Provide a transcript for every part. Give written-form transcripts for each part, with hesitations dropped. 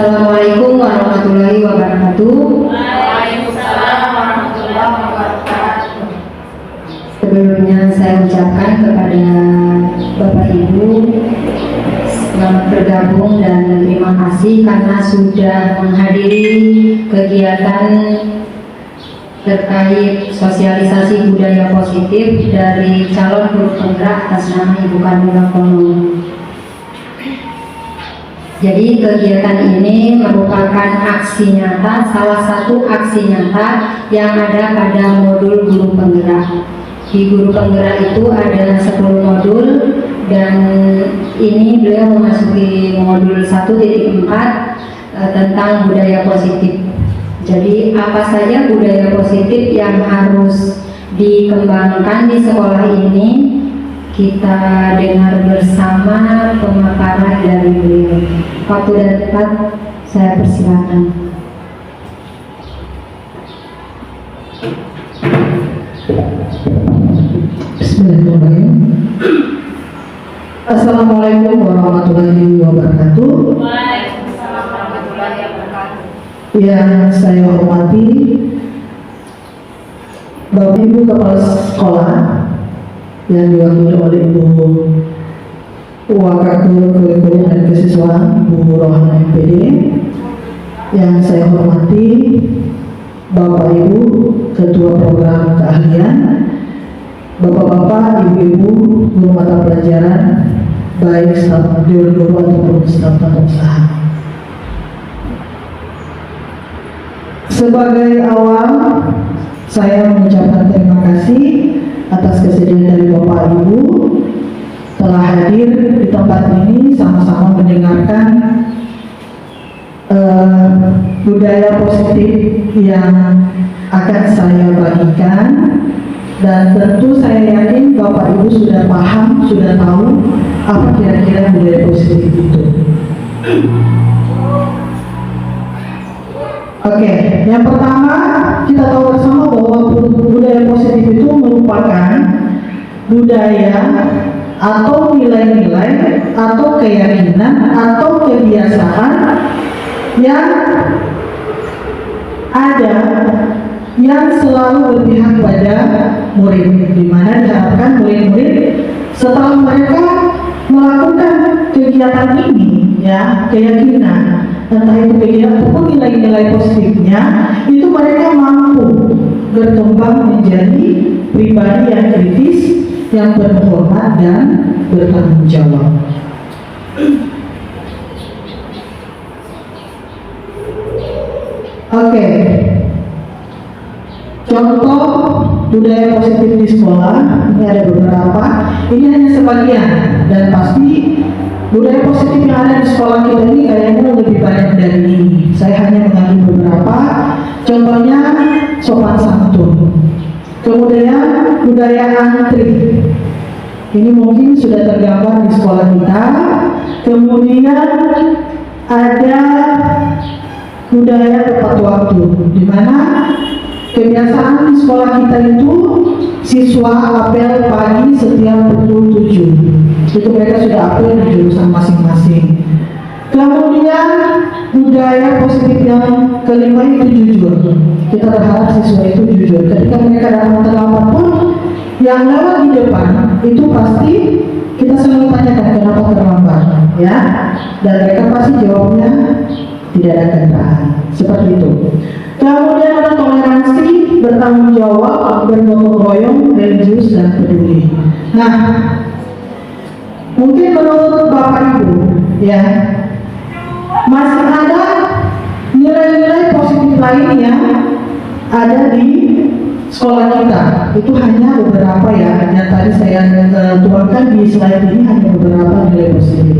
Assalamualaikum warahmatullahi wabarakatuh. Waalaikumsalam warahmatullahi wabarakatuh. Sebelumnya saya ucapkan kepada Bapak Ibu selamat bergabung dan terima kasih karena sudah menghadiri kegiatan terkait sosialisasi budaya positif dari calon guru penggerak atas nama Ibu Kamila Kono. Jadi kegiatan ini merupakan aksi nyata, salah satu aksi nyata yang ada pada modul guru penggerak. Di guru penggerak itu ada 10 modul dan ini beliau memasuki modul 1.4 tentang budaya positif. Jadi apa saja budaya positif yang harus dikembangkan di sekolah ini, kita dengar bersama pemaparan dari beliau. Waktu dan tempat saya persilakan. Bismillahirrahmanirrahim. Assalamualaikum warahmatullahi wabarakatuh. Waalaikumsalam warahmatullahi wabarakatuh. Yang saya hormati Bapak Ibu Kepala Sekolah yang diwakili oleh Ibu Wakil Kurikulum dan Kesiswaan Ibu Rohana MPD, yang saya hormati Bapak Ibu Ketua Program Keahlian, Bapak-bapak, Ibu-ibu guru mata pelajaran, baik staf guru ataupun staf tata usaha. Sebagai awal, saya mengucapkan terima kasih atas kesediaan dari Bapak Ibu telah hadir di tempat ini sama-sama mendengarkan budaya positif yang akan saya bagikan, dan tentu saya yakin Bapak Ibu sudah paham, sudah tahu apa kira-kira budaya positif itu. Oke, yang pertama kita tahu bersama bahwa budaya positif itu merupakan budaya atau nilai-nilai atau keyakinan atau kebiasaan yang ada yang selalu berpihak pada murid, di mana diharapkan murid-murid setelah mereka melakukan kegiatan ini, ya, keyakinan, entah itu kegiatan ataupun nilai-nilai positifnya, itu mereka mampu berkembang menjadi pribadi yang kritis, yang berhormat dan bertanggung jawab. Oke. Contoh budaya positif di sekolah, ini ada beberapa, ini hanya sebagian, dan pasti budaya positif yang ada di sekolah kita ini kayaknya lebih banyak dari ini. Saya hanya mengambil beberapa, contohnya sopan santun, kemudian budaya antri, ini mungkin sudah tergambar di sekolah kita. Kemudian ada budaya tepat waktu, di mana kebiasaan di sekolah kita itu siswa apel pagi setiap pukul 7. Itu mereka sudah apel di jurusan masing-masing. Kemudian budaya positif yang kelima itu jujur. Kita berharap siswa itu jujur. Ketika mereka datang terlambat pun, yang lewat di depan itu pasti kita selalu tanyakan kenapa terlambat, ya. Dan mereka pasti jawabnya tidak ada kendaraan. Seperti itu. Kemudian ada toleransi, bertanggung jawab, bergotong royong, religius, dan peduli. Nah, mungkin menurut Bapak Ibu, ya, masih ada nilai-nilai positif lain yang ada di sekolah kita. Itu hanya beberapa, ya, yang tadi saya tuangkan di slide ini, hanya beberapa nilai positif.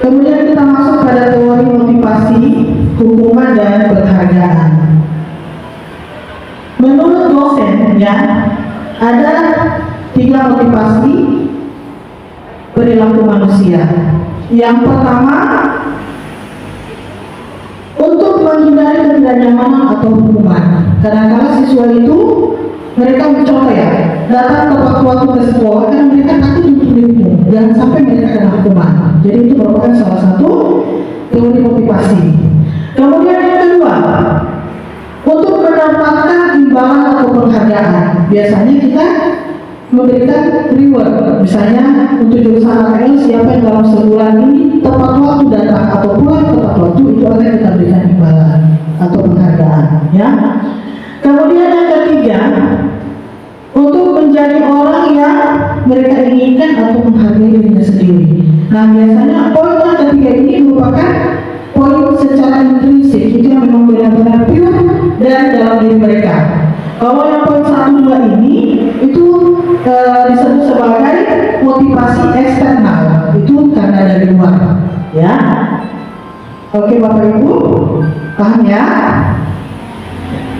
Kemudian kita masuk pada teori motivasi, hukuman, dan penghargaan. Menurut dosen, ya, ada 3 motivasi perilaku manusia. Yang pertama, untuk menghindari ketidaknyamanan atau hukuman. Kadang-kadang siswa itu mereka mencontoh, ya, datang tepat waktu ke sekolah karena mereka takut untuk dirimu, jangan sampai mereka kena hukuman. Jadi itu merupakan salah satu teori motivasi. Kemudian yang kedua, untuk mendapatkan imbalan atau penghargaan, biasanya kita memberikan reward. Misalnya untuk jurusan AKL, siapa yang dalam sebulan ini tepat waktu datang atau pulang tepat waktu, itu akan kita berikan imbalan atau penghargaan, ya. Kemudian yang ketiga, untuk menjadi orang yang mereka inginkan atau menghargai dirinya sendiri. Nah, biasanya poin yang ketiga ini merupakan poin secara intrinsik, itu yang memang benar-benar pure dan dalam diri mereka. Kalau yang poin 1, 2 ini itu disebut sebagai motivasi eksternal, itu karena dari luar, ya. Oke Bapak Ibu, paham ya?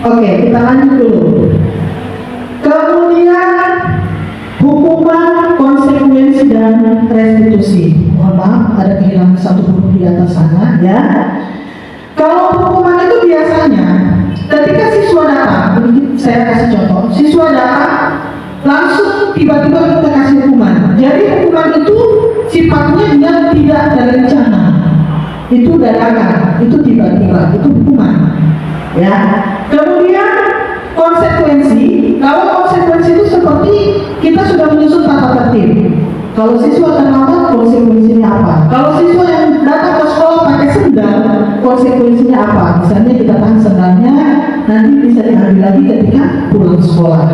Oke, kita lanjut dulu. Kemudian hukuman, konsekuensi dan restitusi. Mohon maaf, ada kehilangan satu huruf di atas sana, ya. Kalau hukuman itu biasanya ketika siswa datang, saya kasih contoh, siswa datang langsung tiba-tiba kita kasih hukuman. Jadi hukuman itu sifatnya dia tidak terencana, itu dadakan, itu tiba-tiba, itu hukuman, ya. Kemudian konsekuensi, kalau konsekuensi itu seperti kita sudah menyusun tata tertib. Kalau siswa terlambat, konsekuensinya apa? Kalau siswa yang datang ke sekolah pakai sendal, konsekuensinya apa? Misalnya kita tahan sendalnya, nanti bisa diambil lagi ketika pulang sekolah.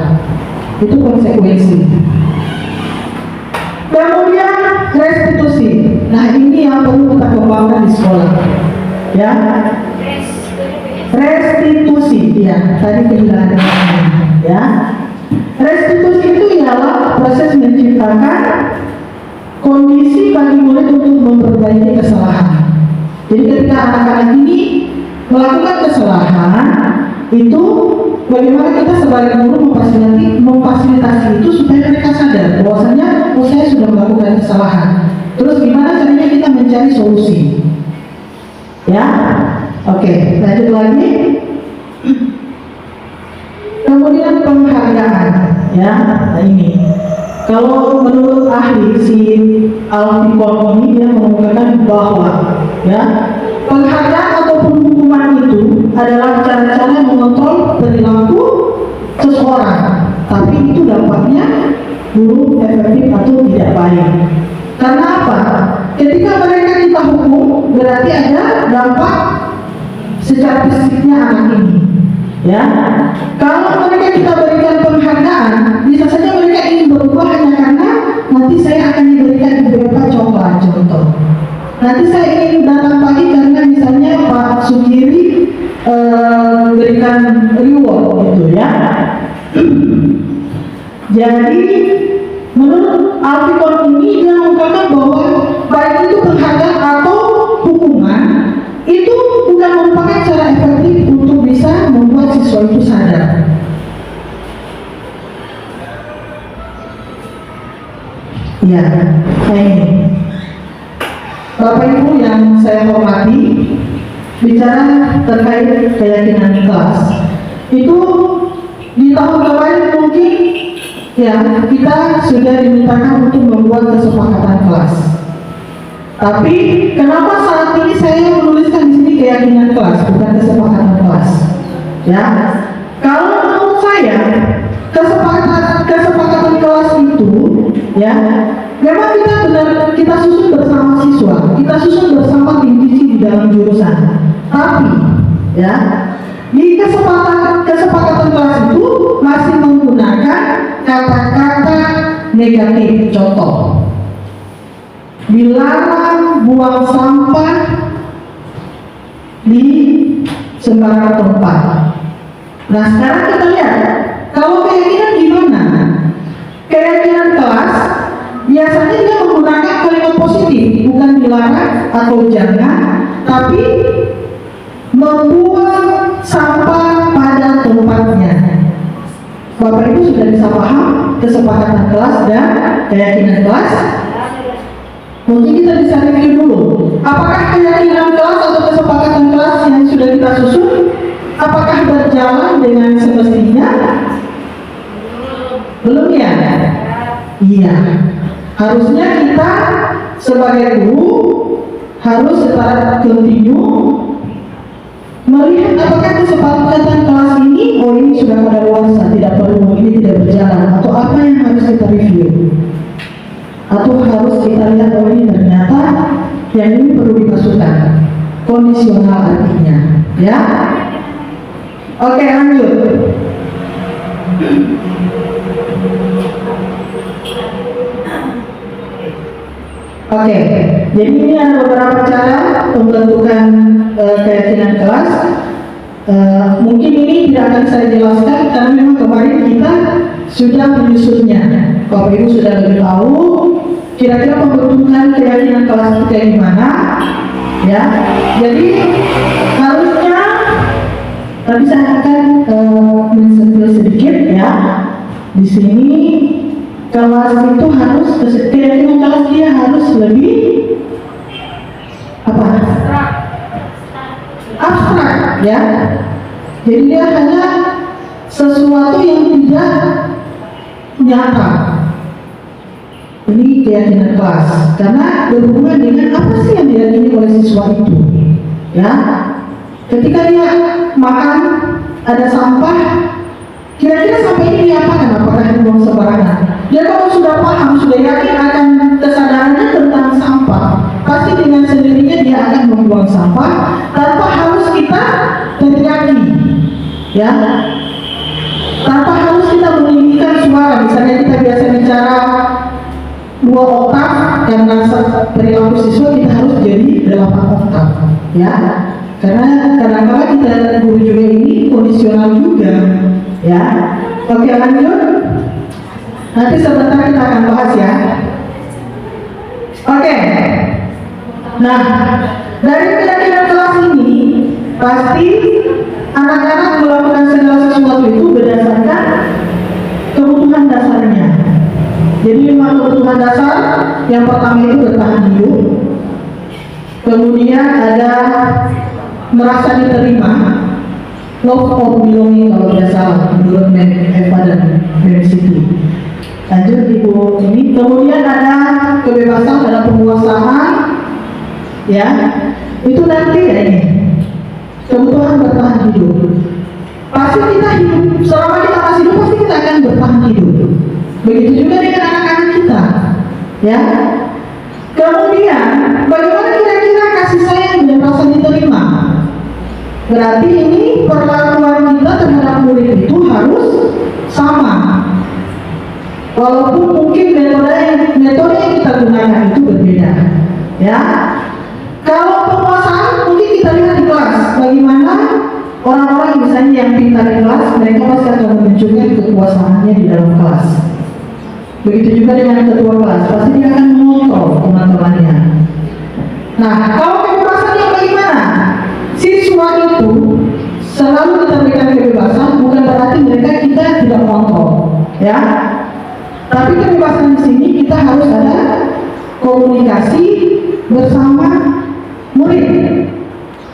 Itu konsekuensi. Kemudian restitusi. Nah, ini yang perlu kita kembangkan di sekolah, ya. Restitusi, ya. Tadi kehilangan, ya. Restitusi itu ialah proses menciptakan kondisi bagi murid untuk memperbaiki kesalahan. Jadi ketika anak-anak ini melakukan kesalahan, itu bagaimana kita sebagai guru memfasilitasi itu supaya mereka sadar bahwasanya saya sudah melakukan kesalahan. Terus gimana caranya kita mencari solusi? Ya, oke, lanjut lagi. Kemudian penghargaan, ya. Nah ini, kalau menurut ahli si Alfikon ini dia mengatakan bahwa, ya, penghargaan ataupun hukuman itu adalah cara-cara mengontrol perilaku seseorang, tapi itu dampaknya buruk, efektif atau tidak baik. Karena apa? Ketika mereka kita hukum, berarti ada dampak secara fisiknya anak ini, ya. Kalau mereka kita berikan penghargaan, bisa saja mereka ingin berubah hanya karena nanti saya akan diberikan beberapa contoh. Nanti saya ingin datang pagi karena misalnya Pak Sukiri berikan reward gitu, ya. Jadi menurut Alfikon ini dia mengatakan bahwa baik itu penghargaan atau hukuman itu bukan merupakan cara efektif untuk bisa membuat siswa itu sadar. Ya, ini Bapak Ibu yang saya hormati, bicara terkait keyakinan di kelas, itu di tahun kemarin mungkin ya kita sudah dimintakan untuk membuat kesepakatan kelas. Tapi kenapa saat ini saya menuliskan di sini keyakinan kelas, bukan kesepakatan kelas? Ya, kalau menurut saya kesepakatan kelas itu, ya, memang kita susun bersama siswa, kita susun bersama tim visi di dalam jurusan. Tapi, ya, di kesepakatan kelas itu masih menggunakan kata-kata negatif. Contoh, dilarang buang sampah di sembarang tempat. Nah, sekarang kita lihat, kalau keyakinan gimana? Keyakinan kelas biasanya dia menggunakan kalimat positif, bukan dilarang atau jangan, tapi membuang sampah pada tempatnya. Bapak Ibu sudah bisa paham kesepakatan kelas dan keyakinan kelas? Mungkin kita bisa review dulu. Apakah keyakinan kelas atau kesepakatan kelas yang sudah kita susun, apakah berjalan dengan semestinya? Belum ya? Iya. Harusnya kita sebagai guru harus secara kontinu melihat apakah kesepakatan kelas ini, oh ini sudah kadaluarsa, tidak perlu, ini tidak berjalan, atau apa yang harus kita review, atau harus kita lihat, oh ini ternyata yang ini perlu dimasukkan, kondisional artinya, ya. Oke, lanjut. Oke, jadi ini ada beberapa cara menentukan keyakinan kelas. Mungkin ini tidak akan saya jelaskan karena memang kemarin kita sudah menyusunnya. Bapak Ibu sudah lebih tahu kira-kira pembentukan keyakinan kelas itu kayak gimana, ya. Jadi harusnya tadi saya akan mensentuh sedikit ya. Di sini kelas itu harus keyakinan kelas dia harus lebih apa? Abstrak ya. Jadi dia hanya sesuatu yang tidak nyata. Ini keyakinan kelas karena berhubungan dengan apa sih yang diyakini oleh siswa itu, ya. Ketika dia makan ada sampah, kira-kira sampah ini diapakan? Apakah dibuang sembarangan? Dia kalau sudah paham, sudah yakin akan kesadarannya tentang sampah, pasti dengan sendirinya dia akan membuang sampah tanpa harus kita teriaki, ya. Tanpa harus kita meninggikan suara. Misalnya kita biasa bicara 2 oktav karena perilaku siswa kita harus jadi 8 oktav, ya. Karena kadang-kadang kita guru juga ini kondisional juga, ya. Oke, lanjut. Nanti sebentar kita akan bahas ya. Oke. Nah, dari keyakinan kelas ini pasti anak-anak melakukan segala sesuatu itu berdasarkan kebutuhan dasarnya. Jadi 5 kebutuhan dasar. Yang pertama itu bertahan hidup. Kemudian ada merasa diterima, love of belonging kalau tidak salah menurut Eva dan City. Lanjut ibu ini. Kemudian ada kebebasan, ada penguasaan, ya. Itu nanti ya ini kebutuhan bertahan hidup. Pasti kita hidup, selama kita masih hidup pasti kita akan bertahan hidup. Begitu juga dengan anak-anak kita, ya. Kemudian bagaimana kira-kira kasih sayang dan rasa diterima? Berarti ini perlakuan kita terhadap murid itu harus sama. Walaupun mungkin metode yang kita gunakan itu berbeda, ya. Kalau penguasaan mungkin kita lihat di kelas, bagaimana orang-orang misalnya yang pintar di kelas, mereka pasti akan menunjukkan kekuasaannya di dalam kelas. Begitu juga dengan ketua kelas, pasti dia akan mengontrol teman-temannya. Nah, kalau kebebasannya bagaimana? Siswa itu selalu kita berikan kebebasan, bukan berarti mereka kita tidak kontrol, ya. Tapi kebebasan di sini kita harus ada komunikasi bersama murid.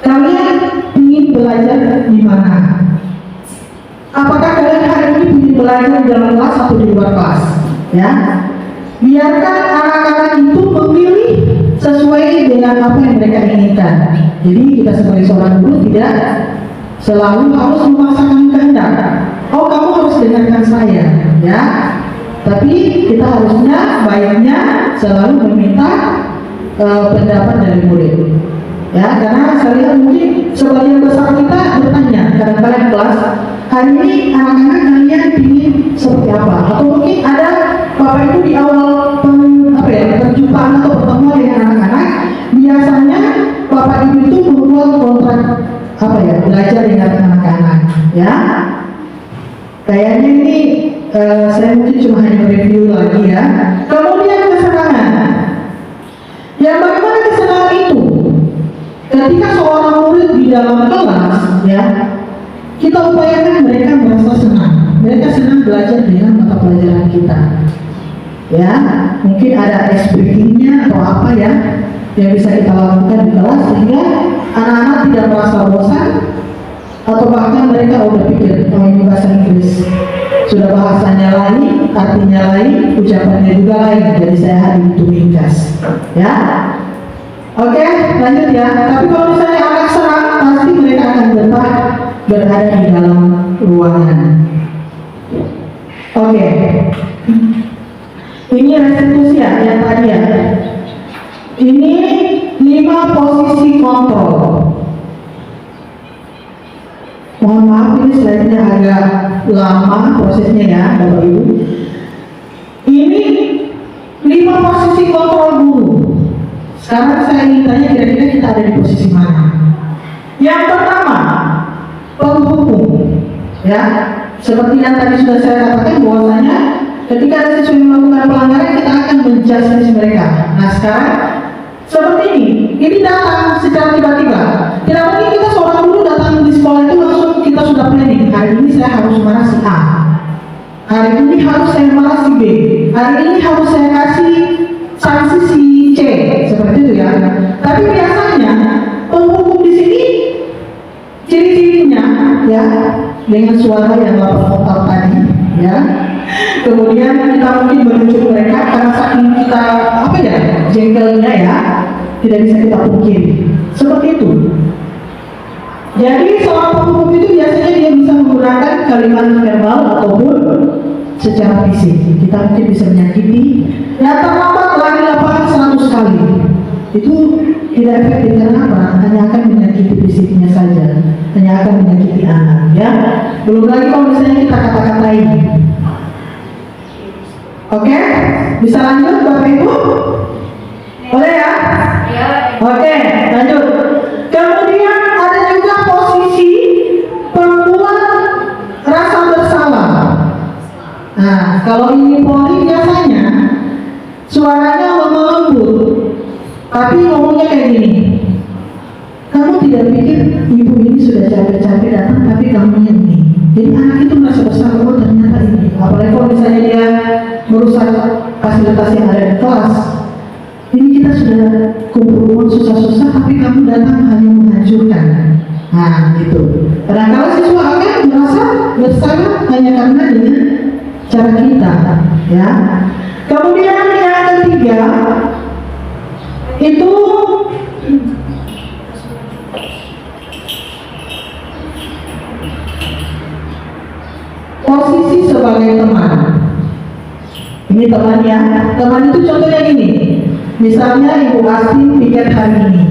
Kalian ingin belajar di mana? Apakah kalian hari ini ingin belajar di dalam kelas atau di luar kelas? Ya, biarkan anak-anak itu memilih sesuai dengan apa yang mereka inginkan. Jadi kita sebagai seorang guru tidak selalu harus memaksakan kehendak. Oh, kamu harus dengarkan saya, ya. Tapi kita harusnya baiknya selalu meminta pendapat dari murid, ya. Karena saya lihat mungkin sebagian besar kita bertanya kadang-kadang kelas, hari ini anak-anak kalian ingin seperti apa? Atau mungkin ada Bapak Ibu di awal perjumpaan atau pertemuan dengan anak-anak, biasanya Bapak Ibu itu membuat kontrak belajar dengan anak-anak, ya. Kayaknya ini saya mungkin cuma hanya review lagi ya. Kemudian kesenangan. Ya, bagaimana kesenangan itu? Ketika seorang murid di dalam kelas, ya, kita upayakan mereka merasa senang. Mereka senang belajar dengan mata pelajaran kita. Ya, mungkin ada ice breaking-nya atau apa ya yang bisa kita lakukan di kelas sehingga anak-anak tidak merasa bosan atau bahkan mereka udah pikir kalau ini bahasa Inggris Sudah bahasanya lain, artinya lain, ucapannya juga lain. Jadi saya hari itu ringkas, ya. Oke, lanjut ya. Tapi kalau misalnya anak serang, pasti mereka akan betah berada di dalam ruangan. Oke. Ini restitusi ya, yang tadi ya. Ini 5 posisi kontrol. Mohon maaf, ini slide-nya agak lama prosesnya ya, Bapak Ibu. Ini 5 posisi kontrol guru. Sekarang saya ingin tanya kira-kira kita ada di posisi mana? Yang pertama, penghukum. Ya, seperti yang tadi sudah saya katakan bahwasanya ketika ada siswa yang melakukan pelanggaran, kita akan menjustice mereka. Nah sekarang seperti ini datang secara tiba-tiba. Tidak mungkin kita seorang guru datang di sekolah itu langsung kita sudah planning. Hari ini saya harus marah si A. Hari ini harus saya marah si B. Hari ini harus saya kasih sanksi si C. Seperti itu ya. Tapi biasanya penghukum di sini ciri-cirinya ya dengan suara yang lapar vokal tadi ya. Kemudian kita mungkin menuju mereka karena saking kita jengkelnya ya, tidak bisa kita pungkiri. Seperti itu. Jadi seorang penghukum itu biasanya dia bisa menggunakan kalimat verbal ataupun secara fisik. Kita mungkin bisa menyakiti. Ya terlambat lari lapangan 100 kali. Itu tidak efektif karena apa? Hanya akan menyakiti fisiknya saja, hanya akan menyakiti anak. Ya, belum lagi kalau misalnya kita kata-katain. Oke, bisa lanjut Bapak Ibu? Boleh ya? Oke, lanjut. Kemudian ada juga posisi membuat rasa bersalah. Nah, kalau ini poli biasanya suaranya lembut, tapi ngomongnya kayak gini. Kamu tidak pikir ibu ini sudah capek-capek datang, tapi kamu ini. Jadi anak itu merasa bersalah, oh ternyata ini. Apalagi kalau misalnya dia merusak fasilitas yang ada di kelas. Ini kita sudah kumpul uang susah-susah, tapi kamu datang hanya menghancurkan. Nah, gitu. Kadang-kadang siswa akan merasa bersalah hanya karena dengan cara kita, ya. Kemudian yang ketiga itu posisi sebagai teman. Ini teman ya. Teman itu contohnya gini. Misalnya Ibu Asti piket hari ini.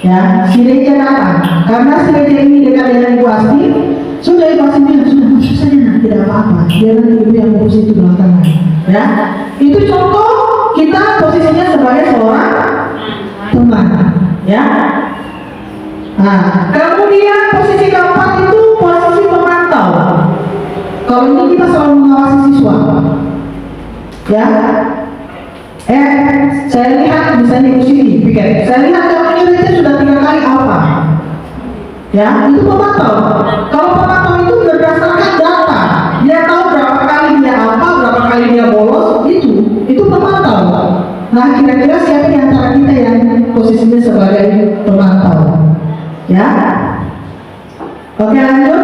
Ya, si Reja datang. Karena si Reja ini dekat dengan Ibu Asti, sudah Ibu Asti bilang, sudah masuk saja, nah, tidak apa-apa. Dia nanti ibu yang urus itu belakangan. Ya, itu contoh kita posisinya sebagai seorang teman. Ya. Nah, kemudian posisi keempat itu posisi pemantau. Kalau ini kita selalu mengawasi siswa. Ya. Saya lihat misalnya Ibu Siti pikir, saya lihat kamu ini aja sudah 3 kali apa? Ya, itu pemantau. Kalau pemantau itu berdasarkan data, dia tahu berapa kali dia apa, berapa kali dia bolos, itu pemantau. Nah, kira-kira siapa di antara kita yang posisinya sebagai pemantau? Ya, oke lanjut.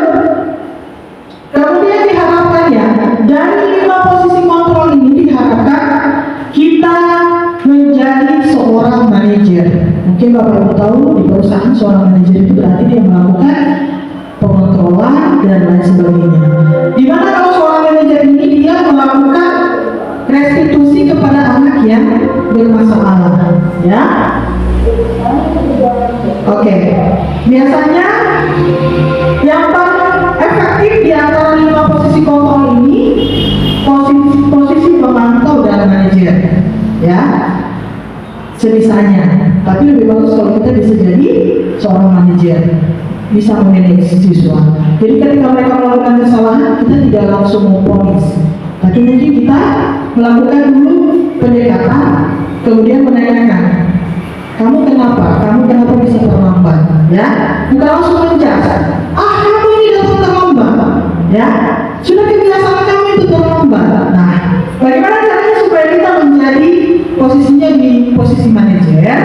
Kemudian diharapkan ya, dari 5 posisi kontrol ini diharapkan kita menjadi seorang manajer. Mungkin Bapak Ibu tahu di perusahaan seorang manajer itu berarti dia melakukan pengontrolan dan lain sebagainya. Dimana kalau seorang manajer ini dia melakukan restitusi kepada anak yang bermasalah, ya. Oke. Biasanya yang paling efektif di antara 5 posisi kontrol ini posisi pemantau dan manajer, ya, sebisanya. Tapi lebih bagus kalau kita bisa jadi seorang manajer, bisa memanage siswa. Jadi ketika mereka melakukan kesalahan, kita tidak langsung memponis, tapi mungkin kita melakukan dulu pendekatan, kemudian menanyakan, kamu kenapa bisa terlambat, ya, bukan langsung menjas, kamu ini datang terlambat, ya, sudah kebiasaan kamu itu terlambat. Nah, bagaimana caranya supaya kita menjadi posisinya di posisi manajer?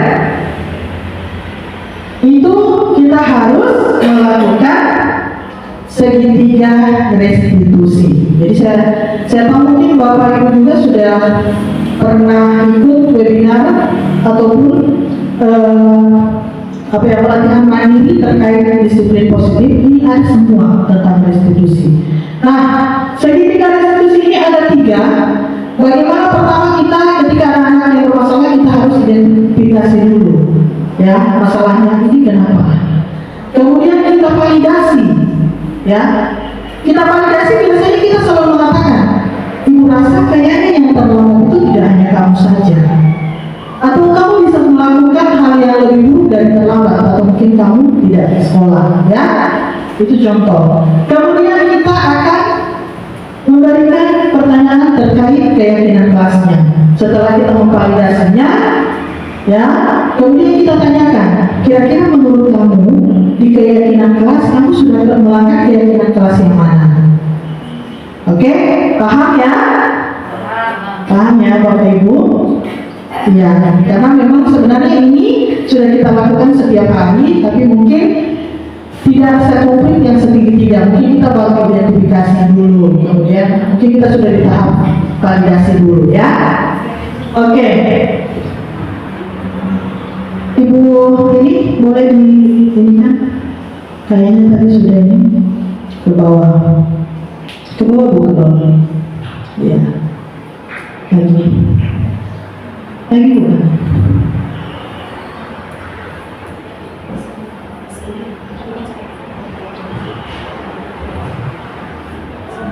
Itu kita harus melakukan segitiga restitusi. Jadi saya tahu mungkin Bapak Ibu juga sudah pernah ikut webinar ataupun pelatihan mandiri terkait disiplin positif. Ini ada semua tentang restitusi. Nah, segitiga restitusi ini ada 3. Bagaimana pertama kita ketika anak-anak yang bermasalah kita harus identifikasi dulu, ya masalahnya ini kenapa. Kemudian kita validasi, ya kita validasi biasanya kita selalu mengatakan, ibu rasa kayaknya yang terlambat itu tidak hanya kamu saja. Atau kamu bisa melakukan hal yang lebih buruk dari terlambat, atau mungkin kamu tidak di sekolah, ya itu contoh. Kemudian kita akan memberikan pertanyaan terkait keyakinan kelasnya. Setelah kita memvalidasinya, ya kemudian kita tanyakan, kira-kira menurut kamu di keyakinan kelas kamu sudah melangkah keyakinan kelas yang mana? Oke, paham ya? Paham ya Bapak Ibu? Ya, karena memang sebenarnya ini sudah kita lakukan setiap hari, tapi mungkin tidak sekomplit yang segitiga. Mungkin kita baru identifikasi dulu, kemudian mungkin kita sudah di tahap validasi dulu, ya. Oke. Ibu ini boleh ini kan? Kayaknya tadi sudah ini ke bawah. Ke bawah Bu, ke bawah. Ya. Lagi bukan?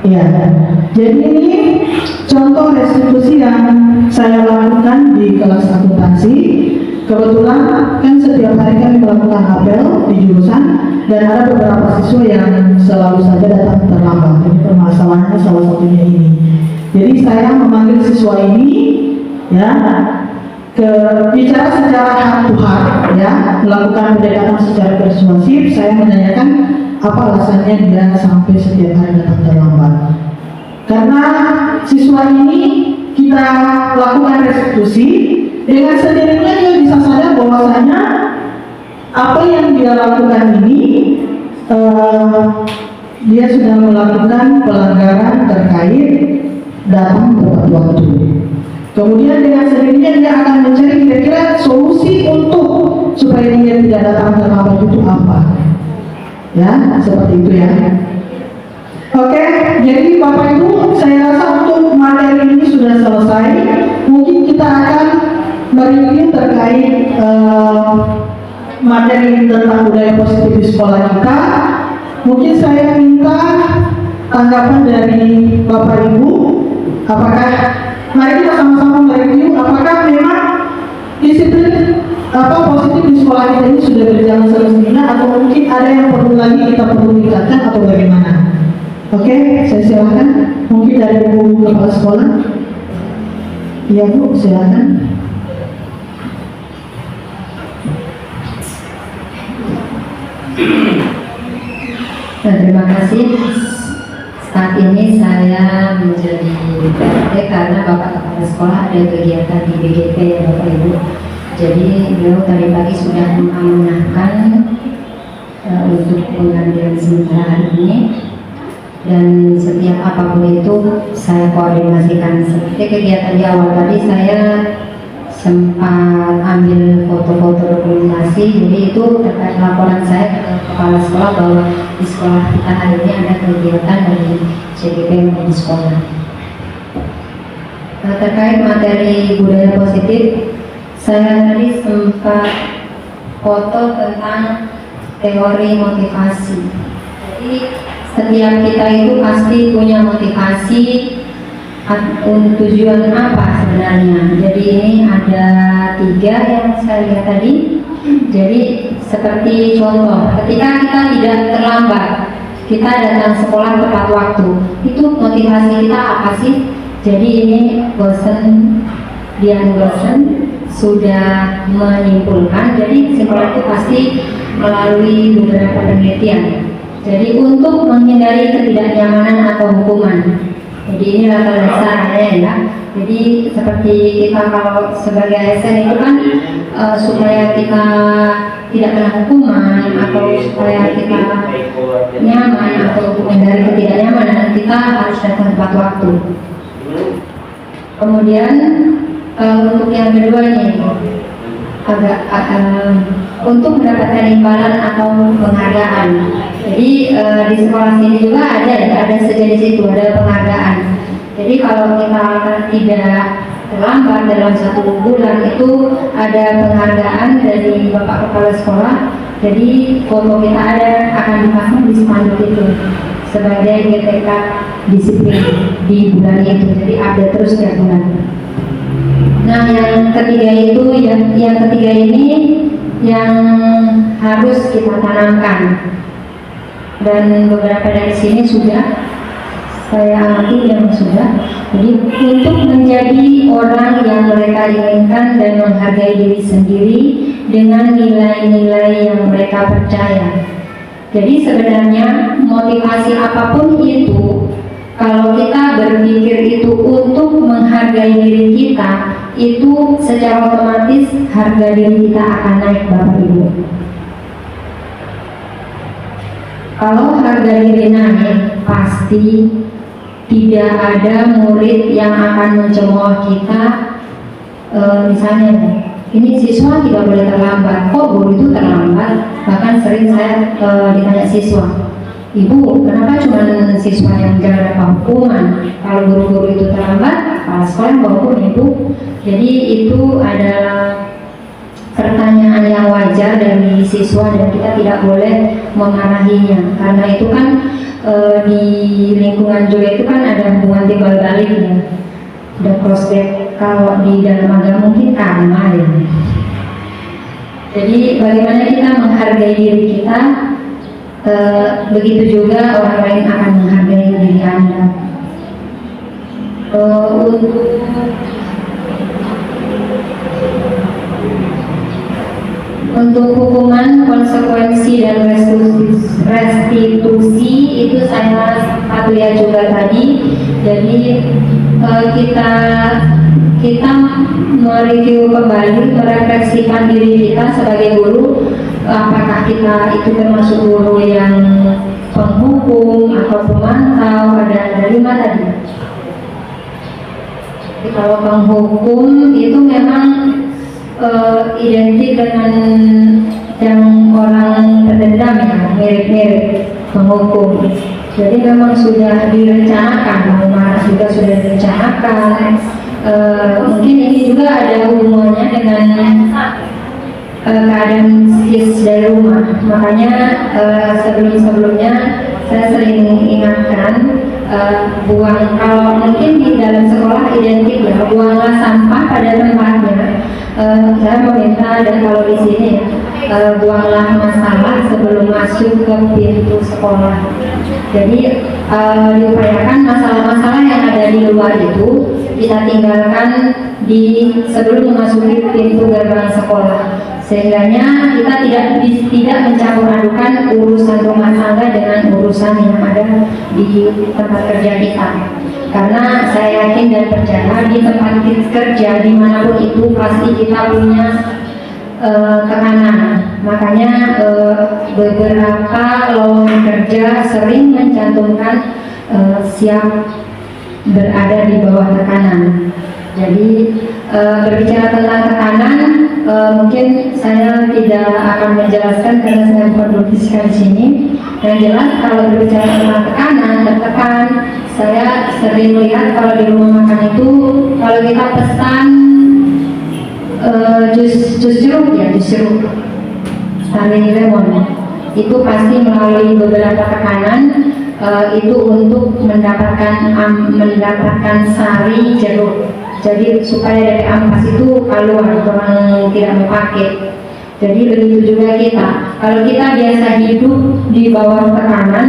Ya, jadi ini contoh restitusi yang saya lakukan di kelas akuntansi. Kebetulan kan setiap hari kami melakukan apel di jurusan dan ada beberapa siswa yang selalu saja datang terlambat. Ini permasalahannya salah satunya ini. Jadi saya memanggil siswa ini, ya, bicara secara heart to heart, ya, melakukan pendekatan secara persuasif. Saya menanyakan apa alasannya dia sampai setiap hari datang terlambat. Karena siswa ini kita lakukan restitusi, dengan sendirinya dia bisa sadar bahwasanya apa yang dia lakukan ini dia sudah melakukan pelanggaran terkait datang tepat waktu. Kemudian dengan sendirinya dia akan mencari kira-kira solusi untuk supaya dia tidak datang terlambat itu apa. Ya, seperti itu ya. Oke, jadi Bapak Ibu, saya rasa untuk materi ini sudah selesai. Mungkin kita akan mereview terkait materi tentang budaya positif di sekolah kita. Mungkin saya minta tanggapan dari Bapak Ibu. Apakah mari kita sama-sama mereview apakah memang disiplin positif di sekolah kita ini sudah berjalan semestinya atau mungkin ada yang perlu lagi kita perlu tingkatkan atau bagaimana? Oke, saya silakan. Mungkin dari Bu Kepala Sekolah. Iya Bu, silakan. Terima kasih. Saat ini saya menjadi PRT karena Bapak Kepala Sekolah ada kegiatan di BGP ya Bapak Ibu. Jadi beliau tadi pagi sudah mengamanahkan untuk pengambilan sementara hari ini, dan setiap apapun itu saya koordinasikan. Seperti kegiatan di awal tadi saya sempat ambil foto-foto dokumentasi, jadi itu terkait laporan saya ke kepala sekolah bahwa di sekolah kita hari ini ada kegiatan dari CGP di sekolah. Terkait materi budaya positif, saya tadi sempat foto tentang teori motivasi. Jadi setiap kita itu pasti punya motivasi tujuan apa sebenarnya. Jadi ini ada 3 yang saya lihat tadi. Jadi seperti contoh, ketika kita tidak terlambat, kita datang sekolah tepat waktu, itu motivasi kita apa sih? Jadi ini Dian Wilson sudah menyimpulkan, jadi sekolah itu pasti melalui beberapa penelitian. Jadi untuk menghindari ketidaknyamanan atau hukuman. Jadi ini latar dasarnya ya. Jadi seperti kita kalau sebagai ASN itu kan supaya kita tidak kena hukuman atau supaya kita nyaman atau menghindari ketidaknyamanan, kita harus datang tepat waktu. Kemudian untuk yang kedua nih, untuk mendapatkan imbalan atau penghargaan. Jadi di sekolah sini juga ada sejenis itu, ada penghargaan. Jadi kalau kita tidak terlambat dalam 1 bulan itu ada penghargaan dari Bapak Kepala Sekolah. Jadi foto kita akan dipasang di spanduk itu sebagai GTK disiplin di bulan itu. Jadi update terus setiap bulan. Nah, yang ketiga itu, yang ketiga ini yang harus kita tanamkan, dan beberapa dari sini sudah saya amati yang sudah. Jadi untuk menjadi orang yang mereka inginkan dan menghargai diri sendiri dengan nilai-nilai yang mereka percaya. Jadi sebenarnya motivasi apapun itu, kalau kita berpikir itu untuk menghargai diri kita, itu secara otomatis harga diri kita akan naik, Bapak Ibu. Kalau harga diri naik, pasti tidak ada murid yang akan mencemooh kita. Misalnya, ini siswa tidak boleh terlambat, kok guru itu terlambat? Bahkan sering saya ditanya siswa, Ibu, kenapa cuma siswa yang jangan dapat hukuman? Kalau guru-guru itu terlambat, kepala sekolah yang bawa hukum, Ibu. Jadi itu adalah pertanyaan yang wajar dari siswa dan kita tidak boleh memarahinya, karena itu kan di lingkungan juga itu kan ada hubungan timbal balik ya, ada crossback. Kalau di dalam agama mungkin karma ya. Jadi bagaimana kita menghargai diri kita, begitu juga orang lain akan menghargai diri Anda. Untuk hukuman, konsekuensi, dan restitusi itu saya lihat juga tadi. Jadi kita mereview kembali, merefleksikan diri kita sebagai guru. Apakah kita itu termasuk guru yang penghukum atau pemantau? Ada 5 tadi. Jadi kalau penghukum itu memang identik dengan yang orang terdendam ya, mirip-mirip penghukum. Jadi memang sudah direncanakan, mau marah juga sudah direncanakan. Mungkin ini juga ada hubungannya dengan keadaan psikis dari rumah. Makanya sebelum-sebelumnya saya sering ingatkan, buang, kalau mungkin di dalam sekolah identik ya, buanglah sampah pada tempatnya. Saya meminta, dan kalau di sini ya, buanglah masalah sebelum masuk ke pintu sekolah. Jadi diupayakan masalah-masalah yang ada di luar itu kita tinggalkan sebelum memasuki pintu gerbang sekolah, sehingganya kita tidak mencampur adukan urusan rumah tangga dengan urusan yang ada di tempat kerja kita. Karena saya yakin dan percaya di tempat kerja dimanapun itu pasti kita punya tekanan. Makanya beberapa lowongan kerja sering mencantumkan siap berada di bawah tekanan. Jadi berbicara tentang tekanan, mungkin saya tidak akan menjelaskan karena saya bukan berbicara di sini. Yang jelas kalau berbicara tentang tekanan, tertekan, saya sering lihat kalau di rumah makan itu, kalau kita pesan jus jeruk ya, jus jeruk sari lemon, itu pasti melalui beberapa tekanan. Itu untuk mendapatkan sari jeruk. Jadi supaya dari ampas itu keluar, orang tidak mau pakai. Jadi begitu juga kita. Kalau kita biasa hidup di bawah tekanan,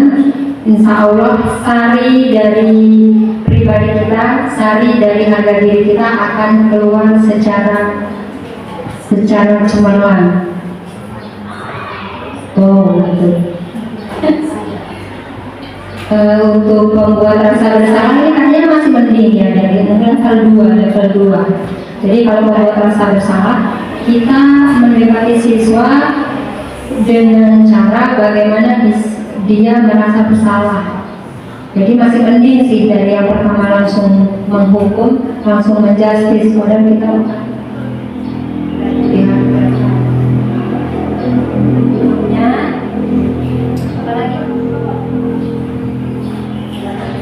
insya Allah sari dari pribadi kita, sari dari harga diri kita akan keluar secara cemerlang. Oh, gitu. Untuk membuat rasa bersalah ini kayaknya masih mending ya, dari mungkin level 2. Jadi kalau membuat rasa bersalah, kita mendekati siswa dengan cara bagaimana dia merasa bersalah. Jadi masih mending sih dari yang pertama langsung menghukum, langsung menjustis, kemudian kita lihat berikutnya apa lagi?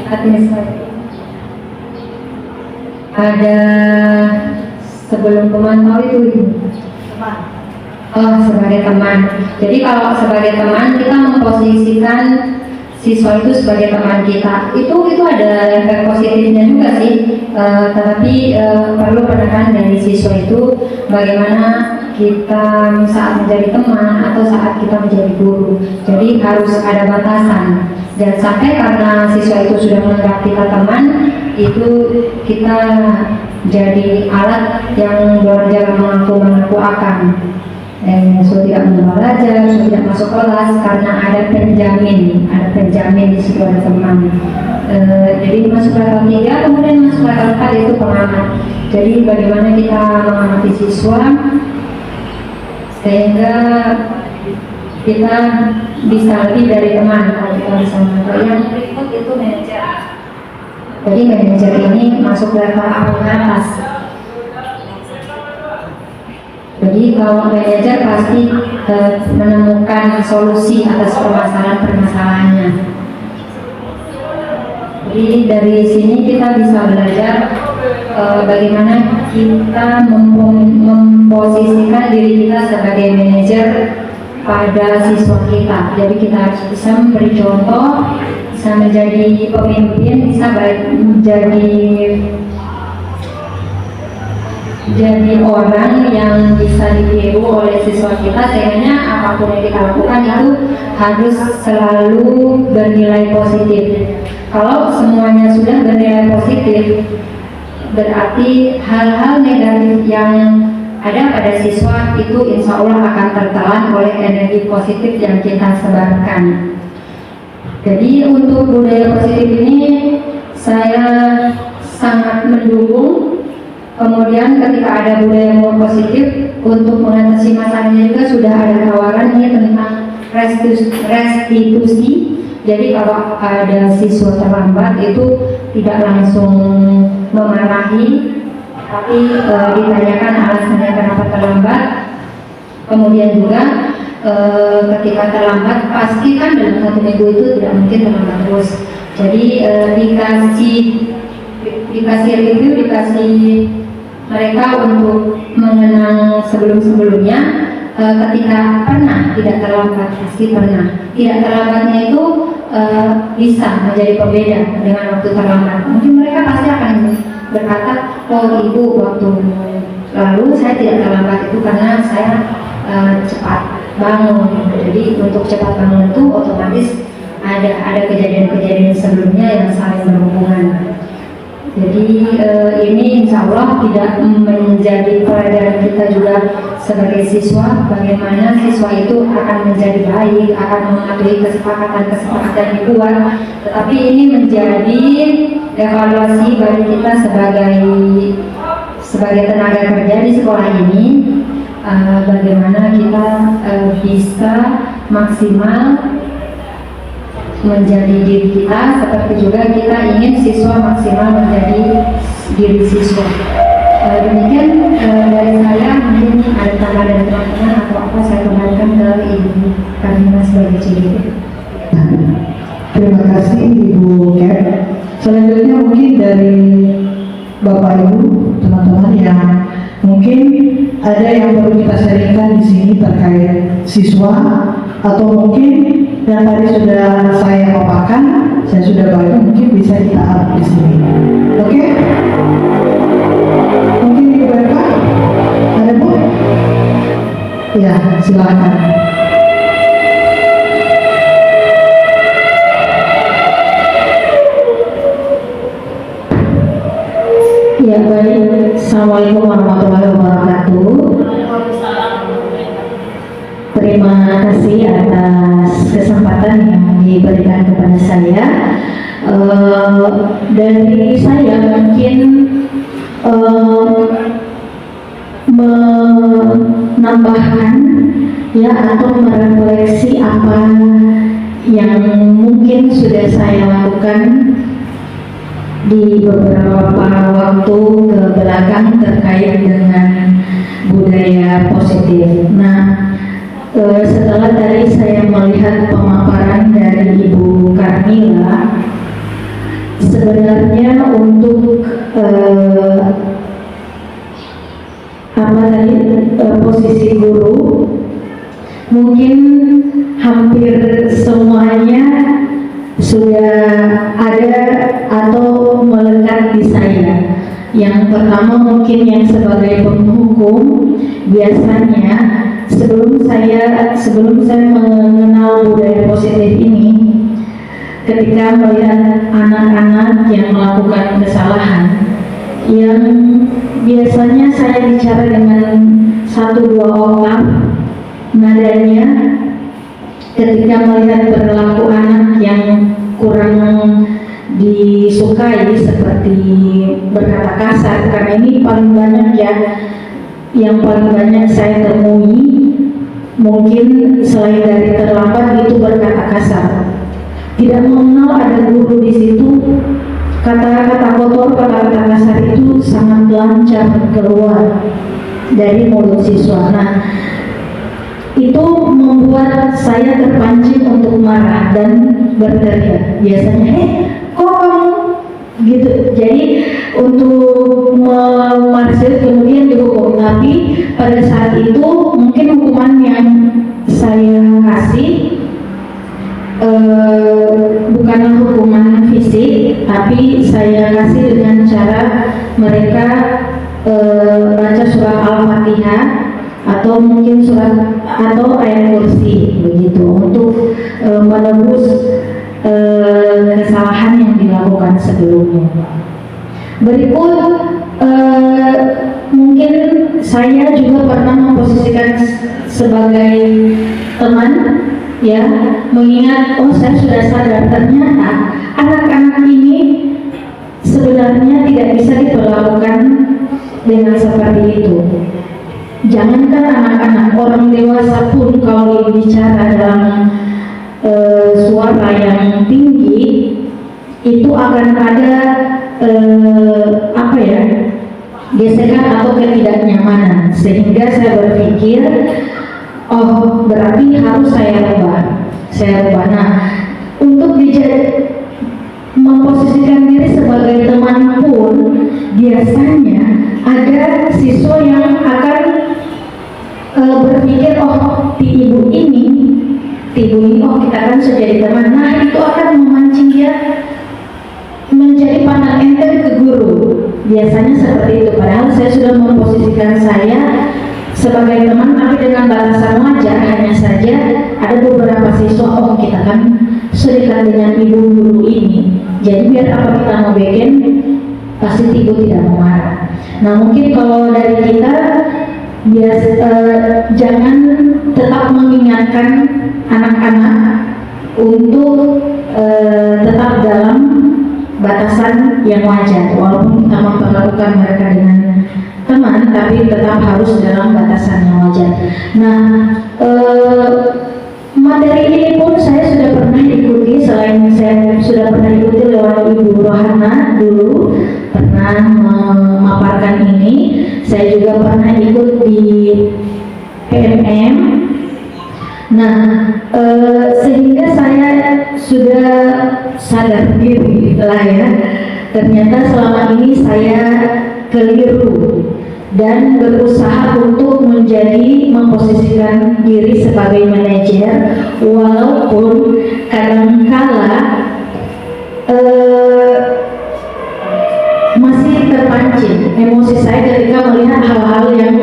Administratif. Ada sebelum pemantau itu oh sebagai teman. Jadi kalau sebagai teman kita memposisikan siswa itu sebagai teman kita, itu ada efek positifnya juga sih. Tetapi perlu penekanan dari siswa itu bagaimana kita saat menjadi teman atau saat kita menjadi guru. Jadi harus ada batasan. Dan sampai karena siswa itu sudah menganggap kita teman, itu kita jadi alat yang belajar mengaku akan. So tidak mau belajar, so tidak masuk kelas karena ada penjamin di situ ada teman. Jadi masuk level 3, kemudian masuk level 4 itu pengamat. Jadi bagaimana kita mengamati siswa sehingga kita bisa lebih dari teman. Kalau kita bisa mengatur yang berikut itu manajer. Jadi manajer ini masuk level atas. Jadi kalau manajer pasti menemukan solusi atas permasalahannya. Jadi dari sini kita bisa belajar bagaimana kita memposisikan diri kita sebagai manajer pada siswa kita. Jadi kita harus bisa memberi contoh, bisa menjadi pemimpin, bisa jadi orang yang bisa ditiru oleh siswa kita, sehingga apapun yang kita lakukan itu harus selalu bernilai positif. Kalau semuanya sudah bernilai positif, berarti hal-hal negatif yang ada pada siswa itu insya Allah akan tertelan oleh energi positif yang kita sebarkan. Jadi untuk budaya positif ini saya sangat mendukung. Kemudian ketika ada budaya positif, untuk mengatasi masalahnya juga sudah ada tawaran ini tentang restitusi. Jadi kalau ada siswa terlambat itu tidak langsung memarahi, tapi ditanyakan alasannya kenapa terlambat. Kemudian juga ketika terlambat, pasti kan dalam 1 minggu itu tidak mungkin terlambat terus. Jadi dikasih review, dikasih mereka untuk mengenang sebelum-sebelumnya. Ketika pernah tidak terlambat, pasti pernah. Tidak terlambatnya itu bisa menjadi pembeda dengan waktu terlambat. Mungkin mereka pasti akan berkata, oh ibu waktu lalu saya tidak terlambat itu karena saya cepat bangun. Jadi untuk cepat bangun itu otomatis ada kejadian-kejadian sebelumnya yang saling berhubungan. Jadi ini insya Allah tidak menjadi pelajaran kita juga sebagai siswa, bagaimana siswa itu akan menjadi baik, akan mematuhi kesepakatan yang dibuat, tetapi ini menjadi evaluasi bagi kita sebagai tenaga kerja di sekolah ini, bagaimana kita bisa maksimal menjadi diri kita, seperti juga kita ingin siswa maksimal menjadi diri siswa. Demikian dari saya, mungkin ada tambahan dari teman-teman atau apa saya kembalikan ke Ibu Karina sebagai CGD. Terima kasih Ibu Kat. Selanjutnya mungkin dari Bapak Ibu, teman-teman yang mungkin ada yang perlu kita sharingkan di sini terkait siswa, atau mungkin yang tadi sudah saya paparkan, saya sudah bagi, mungkin bisa kita up di sini. Oke? Mungkin Ibu Eva, ada Bu? Ya, silakan. Ya baik, Assalamualaikum warahmatullahi wabarakatuh. Terima kasih atas kesempatan yang diberikan kepada saya. Dari saya mungkin menambahkan ya atau merefleksi apa yang mungkin sudah saya lakukan di beberapa waktu ke belakang terkait dengan budaya positif. Nah, setelah tadi saya melihat pemaparan dari Ibu Karmila, sebenarnya untuk posisi guru mungkin hampir semuanya sudah ada atau melekat di saya. Yang pertama mungkin yang sebagai penghukum, biasanya sebelum saya mengenal budaya positif ini, ketika melihat anak-anak yang melakukan kesalahan, yang biasanya saya bicara dengan 1-2 oktav nadanya, ketika melihat perilaku anak yang kurang disukai seperti berkata kasar, karena ini paling banyak ya, yang paling banyak saya temui, mungkin selain dari terlambat itu berkata kasar. Tidak mengenal ada guru di situ, kata-kata kotor, kata-kata kasar itu sangat lancar keluar dari mulut siswa. Nah, itu membuat saya terpancing untuk marah dan berteriak. Biasanya, kok kamu gitu. Jadi untuk memaksud kemudian dihukum. Tapi pada saat itu mungkin hukuman yang saya kasih bukanlah hukuman fisik, tapi saya kasih dengan cara mereka baca surat Al-Fatihah atau mungkin surat atau ayat kursi begitu untuk menebus kesalahan yang dilakukan sebelumnya. Berikut mungkin saya juga pernah memposisikan sebagai teman, ya, mengingat saya sudah sadar ternyata anak-anak ini sebenarnya tidak bisa diperlakukan dengan seperti itu. Jangankan anak-anak, orang dewasa pun kalau bicara dalam suara yang tinggi itu akan ada gesekan atau ketidaknyamanan, sehingga saya berpikir, oh berarti harus saya rubah. Nah, untuk memposisikan diri sebagai teman pun biasanya ada siswa yang akan berpikir, oh ibu ini oh kita kan sudah jadi teman. Nah, itu akan memancing dia menjadi pandang enteng ke guru. Biasanya seperti itu. Padahal saya sudah memposisikan saya sebagai teman, tapi dengan batasan wajar. Hanya saja ada beberapa siswa, oh kita kan sudah dengan ibu guru ini, jadi biar apa kita mau bikin, pasti ibu tidak mau marah. Nah, mungkin kalau dari kita jangan tetap mengingatkan anak-anak untuk tetap dalam batasan yang wajar, walaupun kita memperlakukan mereka dengan teman, tapi tetap harus dalam batasan yang wajar. Nah, materi ini pun saya sudah pernah ikuti. Selain saya sudah pernah ikuti lewat Ibu Rohana dulu, pernah memaparkan ini. Saya juga pernah ikut di PMM. Nah, sehingga saya sudah sadar diri lah ya. Ternyata selama ini saya keliru dan berusaha untuk memposisikan diri sebagai manajer, walaupun kadangkala masih terpancing emosi saya ketika melihat hal-hal yang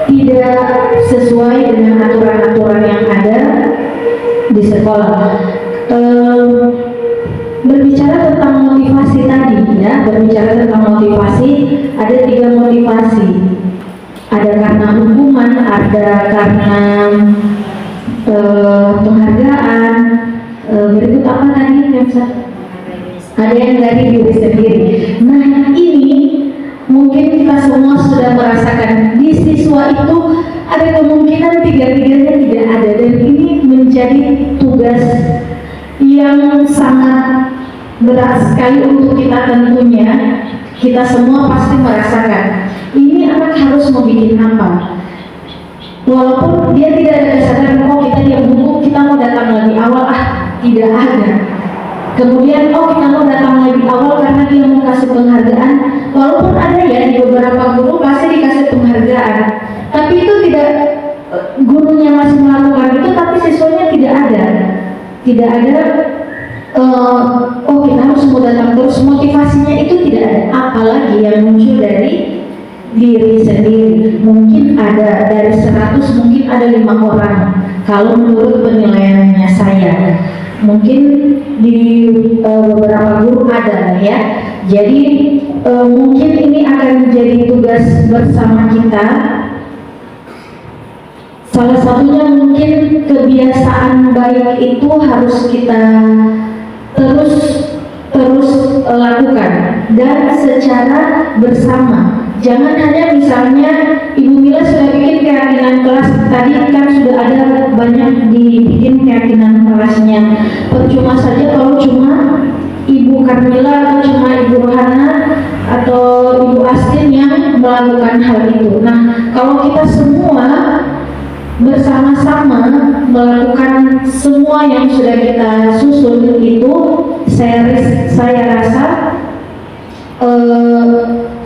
tidak sesuai dengan aturan-aturan yang ada di sekolah. Berbicara tentang motivasi tadi, ya, ada 3 motivasi. Ada karena hukuman, ada karena penghargaan. Berikut apa tadi yang ada yang dari diri sendiri. Nah, ini mungkin kita semua sudah merasakan di siswa itu ada kemungkinan 3-tiganya tidak ada, dan ini menjadi tugas yang sangat berat sekali untuk kita tentunya. Kita semua pasti merasakan ini anak harus mau bikin apa, walaupun dia tidak ada kesadaran, oh kita diam dulu, kita mau datang lebih awal, tidak ada. Kemudian kita mau datang lebih awal karena dia mau kasih penghargaan, walaupun ada ya di beberapa guru pasti dikasih penghargaan, tapi itu tidak, gurunya masih melakukan itu tapi siswanya tidak ada kita harus mau datang terus, motivasinya itu tidak ada. Apalagi yang muncul dari diri sendiri, mungkin ada dari 100 mungkin ada 5 orang kalau menurut penilaiannya saya, mungkin di beberapa guru ada ya. Jadi mungkin ini akan menjadi tugas bersama kita. Salah satunya mungkin kebiasaan baik itu harus kita terus lakukan dan secara bersama. Jangan hanya misalnya Ibu Mila sudah bikin keyakinan kelas, tadi kan sudah ada banyak dibikin keyakinan kelasnya. Percuma saja kalau cuma Ibu Karmila atau cuma Ibu Rohana atau Ibu Astin yang melakukan hal itu. Nah, kalau kita semua bersama-sama melakukan semua yang sudah kita susun itu, saya rasa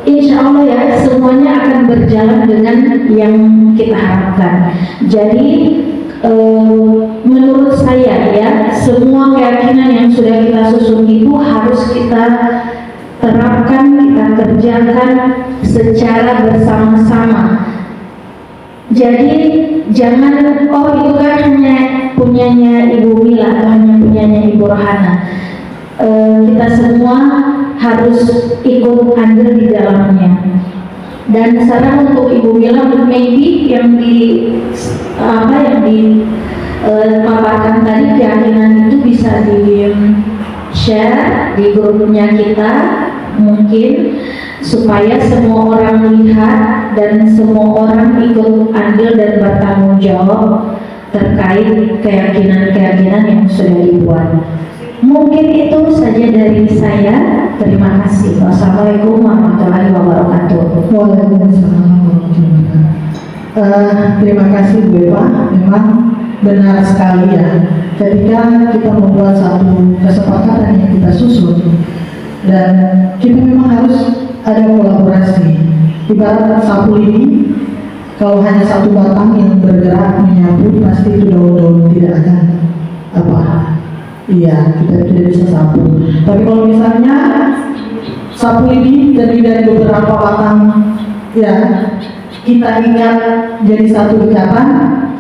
insya Allah ya semuanya akan berjalan dengan yang kita harapkan. Jadi menurut saya ya, semua keyakinan yang sudah kita susun itu harus kita terapkan, kita kerjakan secara bersama-sama. Jadi jangan itu kan hanya punyanya Ibu Mila atau hanya punyanya Ibu Rohana. Kita semua harus ikut andil di dalamnya. Dan saran untuk Ibu Mila, maybe yang paparkan tadi keyakinan itu bisa di share di grupnya kita mungkin, supaya semua orang lihat dan semua orang ikut andil dan bertanggung jawab terkait keyakinan-keyakinan yang sudah dibuat. Mungkin itu saja dari saya. Terima kasih. Wassalamualaikum warahmatullahi wabarakatuh. Waalaikumsalam warahmatullahi wabarakatuh. Terima kasih Bu Eva. Memang benar sekali ya, ketika kita membuat satu kesepakatan yang kita susun dan kita memang harus ada kolaborasi. Ibarat sapu lidi, kalau hanya satu batang yang bergerak menyapu, pasti itu daun-daun tidak akan kita tidak bisa sapu. Tapi kalau misalnya sapu lidi terdiri dari beberapa batang ya, kita ikat jadi satu ikatan,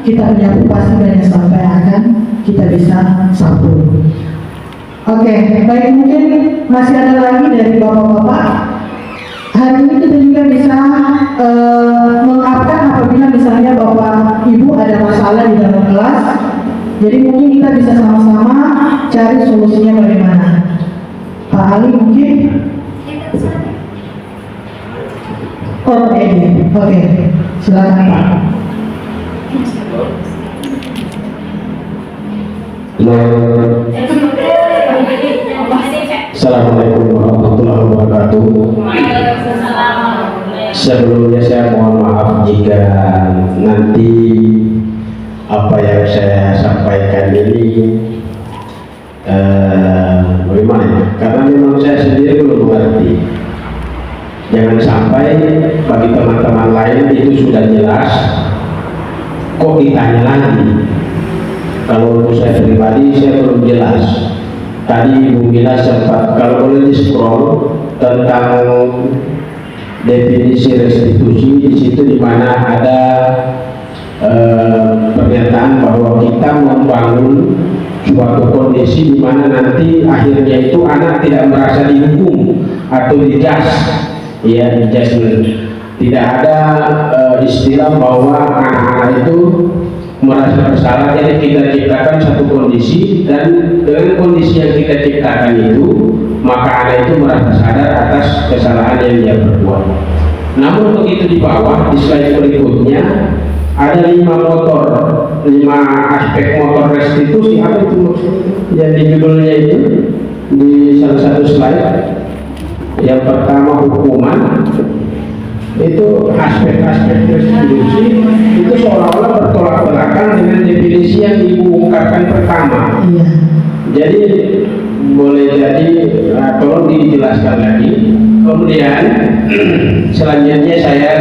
kita menyapu pasti banyak sampai akan kita bisa sapu. Oke, baik, mungkin masih ada lagi dari bapak-bapak. Hari ini kita juga bisa mengungkapkan apabila misalnya bapak ibu ada masalah di dalam kelas. Jadi mungkin kita bisa sama-sama cari solusinya bagaimana. Pak Ali mungkin. Oke, silakan Pak. Assalamualaikum warahmatullahi wabarakatuh. Sebelumnya saya mohon maaf jika nanti apa yang saya sampaikan ini bagaimana ya? Karena memang saya sendiri belum mengerti. Jangan sampai bagi teman-teman lain itu sudah jelas, kok ditanya lagi. Kalau untuk saya pribadi saya belum jelas. Tadi Ibu Mila sempat, kalau boleh di-scroll tentang definisi restitusi, di situ di mana ada pernyataan bahwa kita membangun suatu kondisi di mana nanti akhirnya itu anak tidak merasa dihukum atau dijas, ya dijudgment. Tidak ada istilah bahwa anak-anak itu merasa bersalah. Jadi kita ciptakan satu kondisi, dan dengan kondisi yang kita ciptakan itu maka anak itu merasa sadar atas kesalahan yang dia berbuat. Namun begitu di bawah di slide berikutnya ada 5 motor 5 aspek motor restitusi. Apa itu yang di judulnya itu di salah satu slide? Yang pertama hukuman, itu aspek-aspek restitusi itu seolah-olah bertolak belakang dengan definisi yang ibu ungkapkan pertama. Iya. Jadi boleh jadi tolong dijelaskan lagi. Kemudian selanjutnya saya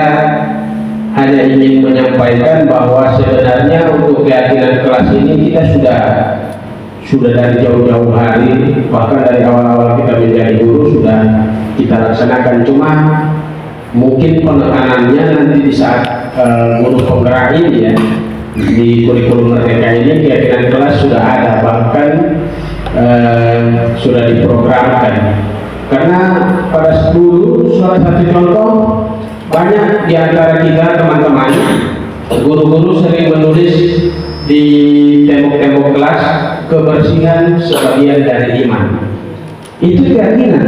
hanya ingin menyampaikan bahwa sebenarnya untuk keyakinan kelas ini kita sudah dari jauh-jauh hari, bahkan dari awal-awal kita menjadi guru sudah kita laksanakan. Cuma mungkin penekanannya nanti di saat guru penggerak ini ya, di kurikulum Merdeka ini keyakinan kelas sudah ada, bahkan sudah diprogramkan. Karena pada dulu salah satu contoh, banyak di antara kita teman-teman guru-guru sering menulis di tembok-tembok kelas, kebersihan sebagian dari iman. Itu keyakinan.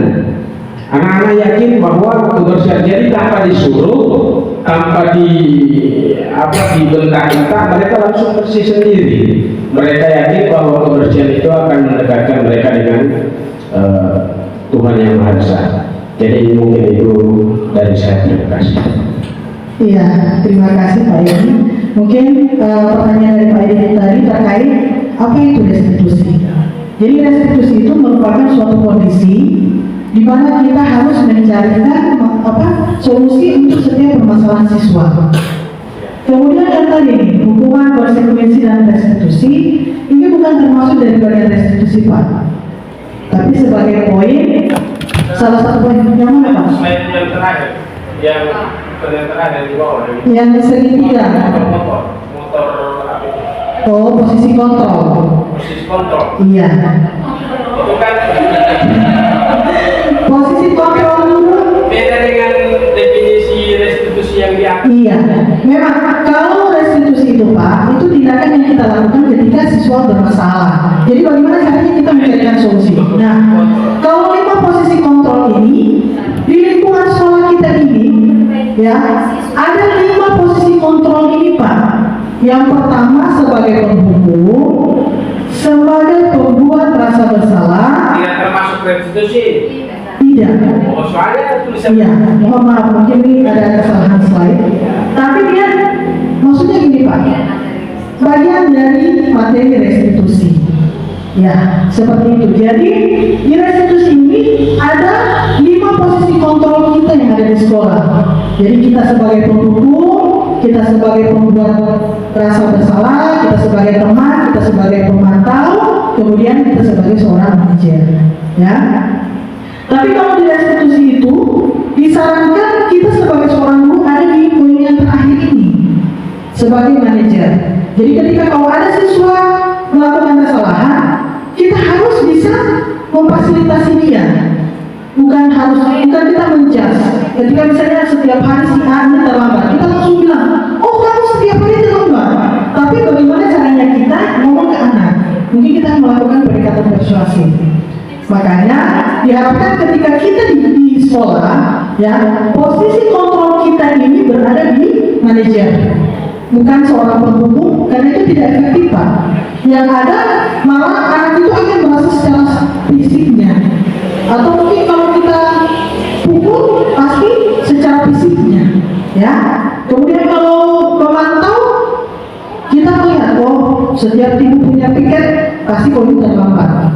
Anak-anak yakin bahwa kebersihan, jadi tanpa disuruh, tanpa dibentak-bentak, mereka langsung bersih sendiri. Mereka yakin bahwa kebersihan itu akan mendekatkan mereka dengan Tuhan Yang Maha Esa. Jadi mungkin itu dari saya. Terima kasih. Iya, terima kasih Pak Edi. Mungkin pertanyaan dari Pak Edi tadi terkait apa itu restitusi. Jadi restitusi itu merupakan suatu kondisi di mana kita harus mencarikan solusi untuk setiap permasalahan siswa. Kemudian yang tadi hukuman, konsekuensi dan restitusi ini bukan termasuk dari bagian restitusi Pak, tapi sebagai poin, salah satu poin yang mana Pak? Slide yang terakhir, yang terakhir di bawah. Yang segitiga. Motor apa itu? Oh, posisi kontrol. Posisi kontrol. Iya. Itu kan Posisi kontrol dulu. beda dengan definisi restitusi yang diakui. Iya. Memang kalau restitusi itu Pak, itu tindakan yang kita lakukan ketika siswa bermasalah. Jadi bagaimana caranya kita mencarikan solusi? Nah, kalau 5 posisi kontrol ini di lingkungan sekolah kita ini, ya, ada 5 posisi kontrol ini Pak. Yang pertama sebagai penghukum, sebagai pembuat rasa bersalah. Tidak termasuk restitusi. Tidak. Oh, soalnya tulisan. Iya, mohon maaf mungkin ini ada kesalahan slide. Tapi dia maksudnya gini Pak, bagian dari materi restitusi. Ya, seperti itu. Jadi di restitusi ini ada 5 posisi kontrol kita yang ada di sekolah. Jadi kita sebagai penghukum, kita sebagai pembuat rasa bersalah, kita sebagai teman, kita sebagai pemantau, kemudian kita sebagai seorang manajer. Ya. Tapi kalau di restitusi itu disarankan kita sebagai seorang guru ada di poin yang terakhir ini sebagai manajer. Jadi ketika kalau ada siswa melakukan kesalahan, kita harus bisa memfasilitasi dia. Bukan kita menjas. Ketika misalnya setiap hari si A ini terlambat, kita langsung bilang, oh kamu setiap hari terlambat. Tapi bagaimana caranya kita ngomong ke anak? Mungkin kita melakukan pendekatan persuasif. Makanya diharapkan ketika kita di sekolah, ya, posisi kontrol kita ini berada di manajer, bukan seorang penghukum, karena itu tidak efektif Pak. Yang ada malah anak itu akan merasa secara fisiknya, atau mungkin kalau kita pukul pasti secara fisiknya, ya. Kemudian kalau memantau, kita melihat, oh setiap ibu punya piket pasti kamu terlambat.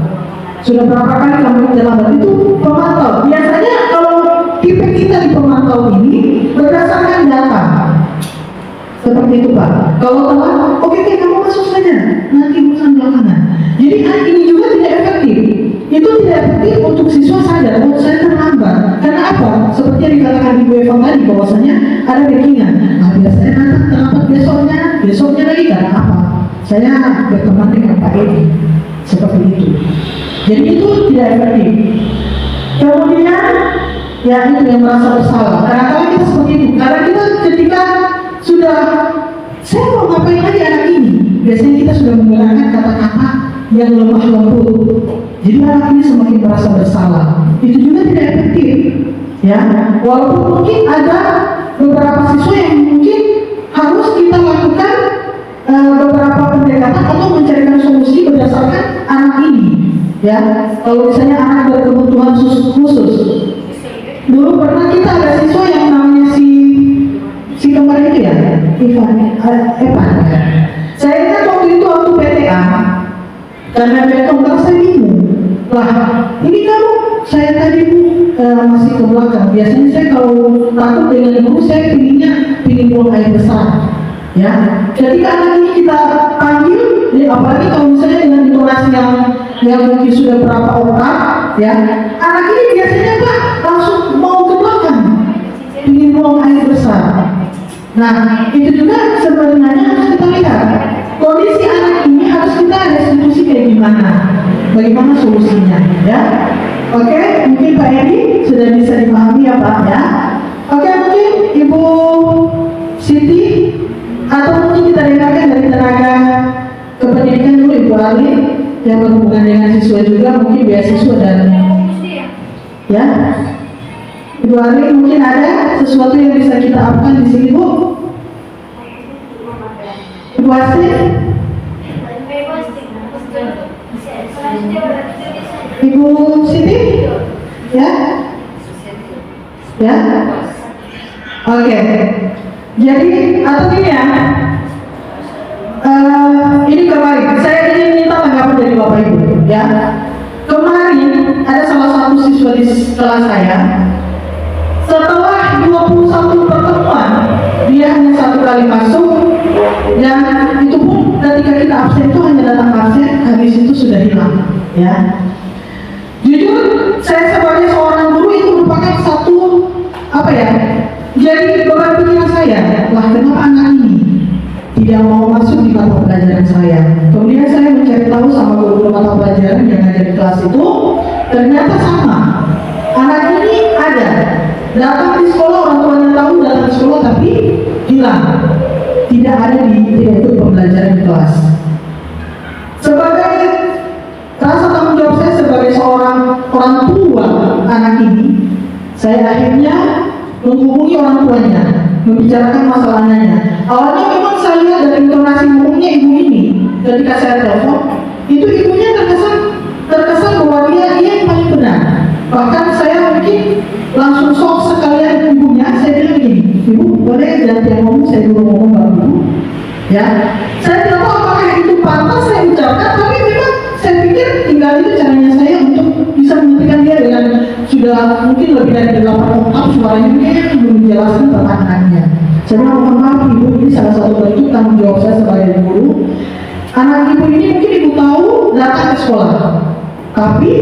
Sudah berapa kali kamu terlambat, itu pemantau. Biasanya kalau tipe kita di pemantau ini berdasarkan data. Seperti itu Pak. Kalau telat, oke kamu masuk saja, nanti urusan belakangan. Jadi ini juga tidak efektif. Itu tidak efektif untuk siswa sadar, oh saya terlambat. Karena apa? Seperti yang dikatakan Ibu Eva tadi, bahwasanya ada backingan. Nah biasanya nanti terlambat besoknya lagi karena apa? Saya berteman dengan Pak Edi. Seperti itu. Jadi itu tidak efektif. Kemudian ya itu yang merasa bersalah. Kadang-kadang kita seperti itu. Karena kita ketika sudah saya mau ngapain lagi anak ini, biasanya kita sudah menggunakan kata-kata yang lemah lembut. Jadi anak ini semakin merasa bersalah. Itu juga tidak efektif. Ya, walaupun mungkin ada beberapa siswa yang mungkin harus kita lakukan beberapa pendekatan untuk mencarikan solusi berdasarkan anak ini. Ya, kalau misalnya anak berkebutuhan khusus. Dulu pernah kita ada siswa yang namanya si kemarin itu ya, Evan. Saya ingat waktu itu waktu PTA, karena dia kembar saya bingung. Lah, ini kalau saya tadi masih ke belakang. Biasanya saya kalau takut dengan guru, saya pilih buang air besar. Ya, ketika anak ini kita panggil, apalagi kalau misalnya dengan intonasi yang mungkin sudah berapa oktav, ya, anak ini biasanya Pak langsung mau ke belakang, ingin buang air besar. Nah, itu juga sebenarnya harus kita lihat kondisi anak ini, harus kita restitusi kayak bagaimana solusinya, ya. Oke, mungkin Pak Edi sudah bisa dipahami ya Pak ya. Oke, mungkin Ibu Siti, atau mungkin kita dengarkan dari tenaga kependidikan dulu Ibu Ali yang berhubungan dengan siswa juga, mungkin beasiswa dan ya. Ibu Ali, mungkin ada sesuatu yang bisa kita upkan di sini Bu. Ibu Asti, Ibu Siti, ya, ya. Oke. Jadi atau ini ya, ini kemarin saya ingin minta tanggapan dari Bapak Ibu, ya. Kemarin ada salah satu siswa di kelas saya. Setelah 21 pertemuan, dia hanya 1 kali masuk, dan itu pun ketika kita absen itu hanya datang absen, habis itu sudah hilang. Ya, jujur saya sebagai seorang guru itu merupakan satu jadi beban pikiran saya. Lah, kenapa anak ini tidak mau masuk di mata pelajaran saya? Kemudian saya mencari tahu sama guru mata pelajaran yang ada di kelas itu, ternyata sama. Anak ini ada datang di sekolah, orang tuanya tahu datang di sekolah, tapi hilang, tidak ikut pembelajaran di kelas. Sebagai rasa tanggung jawab saya sebagai seorang orang tua anak ini, saya akhirnya menghubungi orang tuanya, membicarakan masalahnya. Awalnya memang saya lihat dari intonasi ngomongnya ibu ini, ketika saya telepon, itu ibunya terkesan bahwa dia yang paling benar. Bahkan saya mungkin langsung sok sekalian ibunya, saya bilang begini, Ibu boleh gantian ngomong, saya dulu ngomong baru Ibu. Ya, saya tidak tahu apakah itu pantas saya ucapkan, tapi memang saya pikir tinggal itu caranya saya untuk bisa menghentikan dia dengan sudah mungkin lebih dari 8 oktav suaranya yang belum menjelaskan tentang anaknya. Saya mohon maaf Ibu, ini salah satu bentuk tanggung jawab saya sebagai guru. Anak Ibu ini mungkin Ibu tahu datang ke sekolah, tapi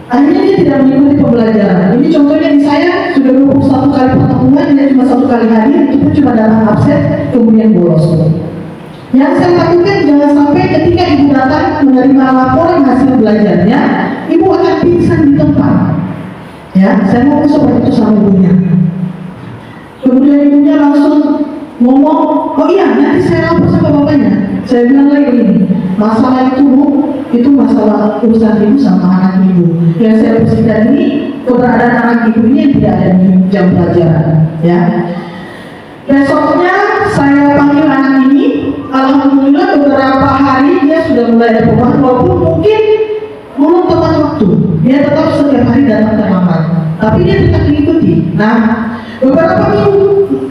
akhirnya dia tidak mengikuti pembelajaran. Ini contohnya di saya sudah 21 kali pertemuan, dia cuma 1 kali hadir, itu cuma datang absen, kemudian bolos. Yang saya takutkan jangan sampai ketika ibu datang menerima laporan hasil belajarnya, ibu akan pingsan di tempat. Ya, saya mau seperti itu sama ibunya. Kemudian ibunya langsung ngomong, oh iya nanti saya lapor sama bapaknya. Saya bilang lagi ini, masalah itu masalah urusan ibu sama anak ibu. Yang saya pastikan ini keberadaan anak ibu ini yang tidak ada di jam pelajaran. Ya. Besoknya saya panggil anak ini, alhamdulillah beberapa hari dia sudah mulai ada perubahan, walaupun mungkin belum tepat waktu. Dia tetap setiap hari datang terlambat, tapi dia tetap mengikuti. Nah, beberapa minggu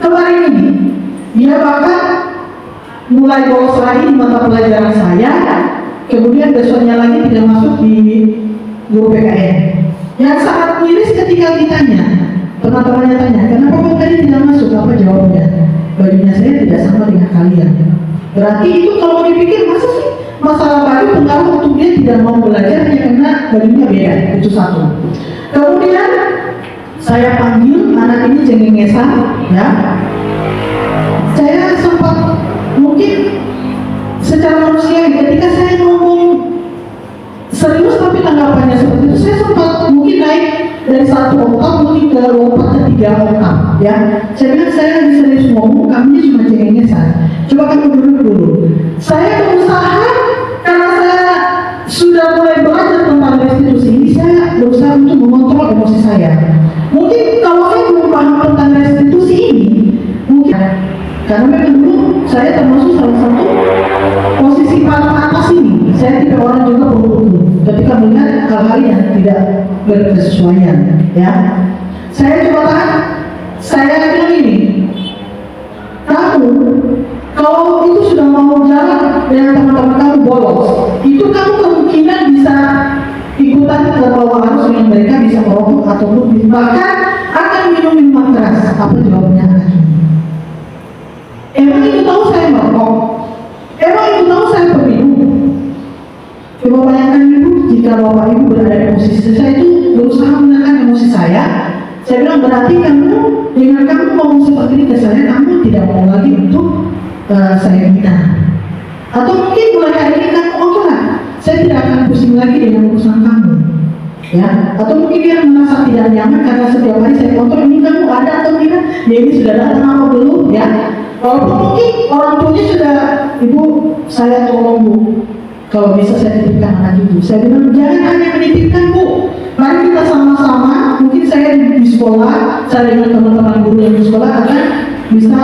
kemarin ini dia bahkan mulai bolos lagi di mata pelajaran saya, kemudian besoknya lagi tidak masuk di guru PKN. Yang sangat miris ketika ditanya, teman-temannya tanya, kenapa kok tadi tidak masuk? Apa jawabnya? Bajunya saya tidak sama dengan kalian. Berarti itu kalau dipikir, masa sih masalah baju pengaruh untuk dia tidak mau belajar hanya karena bajunya beda? Itu satu. Kemudian saya panggil anak ini cengengesan, ya. Saya sempat mungkin secara manusia ketika saya ngomong serius tapi tanggapannya seperti itu, saya sempat mungkin naik dari 1 oktav mungkin ke lompat ke 3 oktav, ya. Saya bilang saya lagi serius ngomong, kami cuma cengengesan. Coba kamu duduk dulu. Saya berusaha, karena saya sudah mulai belajar tentang restitusi ini, saya berusaha untuk mengontrol emosi saya. Mungkin kalau saya belum paham tentang restitusi ini, mungkin karena memang dulu saya termasuk salah satu posisi hal-hal yang tidak berkesesuaian, ya. Saya bilang ini, kamu kalau itu sudah mau jalan dengan teman-teman kamu bolos, itu kamu kemungkinan bisa ikutan ke bawah arus dengan mereka, bisa merokok ataupun bahkan akan minum minuman keras. Apa jawabnya anak ini? Emang itu tahu saya merokok? Emang itu tahu saya peminum? Coba bayangkan ibu, jika bapak ibu berada di posisi saya itu berusaha menekan emosi saya bilang berarti kamu dengan kamu mau seperti ini ke saya, kamu tidak mau lagi untuk saya bina. Atau mungkin mulai hari ini kamu oke lah, saya tidak akan pusing lagi dengan urusan kamu, ya. Atau mungkin dia merasa tidak nyaman karena setiap hari saya kontrol ini kamu ada atau tidak, ya ini sudah datang apa belum, ya. Walaupun mungkin orang tuanya sudah, ibu saya tolong bu, kalau bisa saya titipkan anak ibu. Saya bilang jangan hanya menitipkan bu, mari kita sama-sama, mungkin saya di sekolah, saya dengan teman-teman guru yang di sekolah akan bisa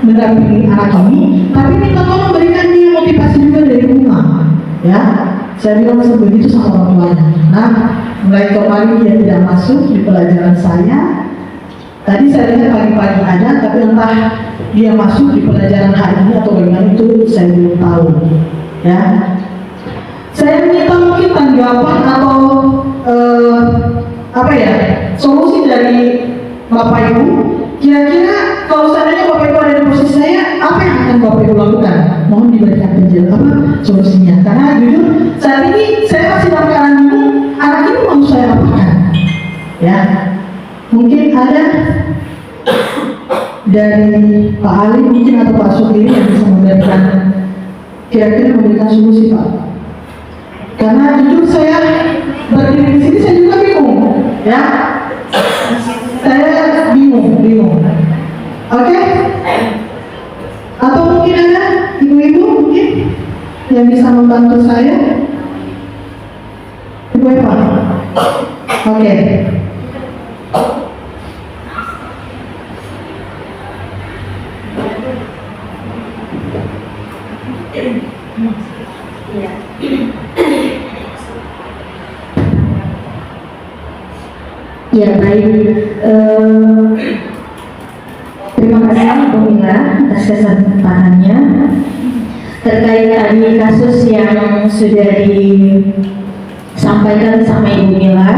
mendampingi anak ini, tapi minta tolong berikan dia motivasi juga dari rumah, ya. Saya bilang seperti itu sama orang tuanya. Nah, mulai kemarin dia tidak masuk di pelajaran saya. Tadi saya lihat pagi-pagi ada, tapi entah dia masuk di pelajaran hari ini atau bagaimana itu saya belum tahu, ya. Saya minta mungkin tanggapan atau solusi dari Bapak Ibu. Kira-kira kalau seandainya Bapak Ibu ada di posisi saya, apa yang akan Bapak Ibu lakukan? Mohon diberikan solusinya. Karena jujur saat ini saya masih dalam keadaan bingung, anak ini mau saya apakan? Ya, mungkin ada dari Pak Ali mungkin atau Pak Sugiri yang bisa memberikan memberikan solusi, Pak. Karena jujur saya berdiri di sini saya juga bingung, ya. Saya bingung. Oke? Atau mungkin ada ibu-ibu mungkin yang bisa membantu saya? Ibu Eva? Oke. Ya baik, terima kasih Bu Mila atas kesempatannya terkait tadi kasus yang sudah disampaikan sama Ibu Mila.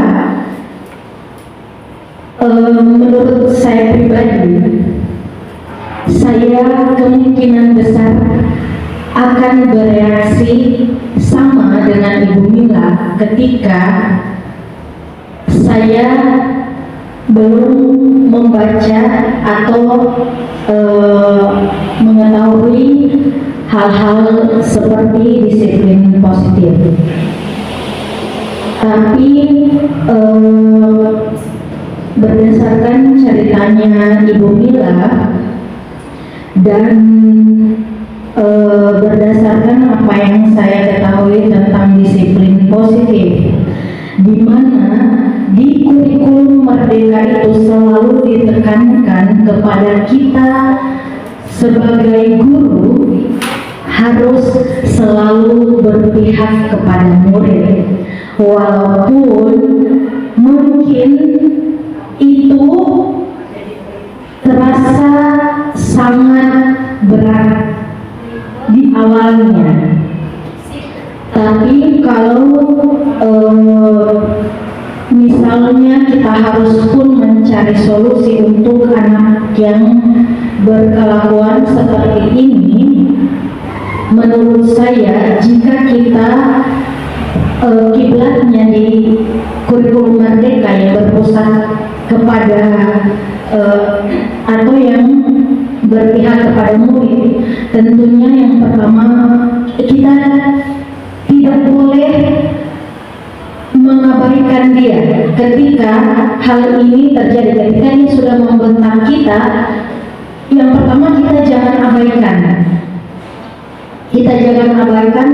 Menurut saya pribadi, saya kemungkinan besar akan bereaksi sama dengan Ibu Mila ketika saya belum membaca atau mengetahui hal-hal seperti disiplin positif. Tapi berdasarkan ceritanya Ibu Mila dan berdasarkan apa yang saya ketahui tentang disiplin positif, di mana di kurikulum Merdeka itu selalu ditekankan kepada kita sebagai guru harus selalu berpihak kepada murid, walaupun mungkin itu terasa sangat berat di awalnya. Tapi kalau misalnya kita harus pun mencari solusi untuk anak yang berkelakuan seperti ini, menurut saya jika kita kiblatnya di kurikulum Merdeka yang berpusat kepada atau yang berpihak kepada murid, tentunya yang pertama kita tidak boleh mengabaikan dia ketika hal ini terjadi. Ketika ini sudah membentak kita, yang pertama kita jangan abaikan,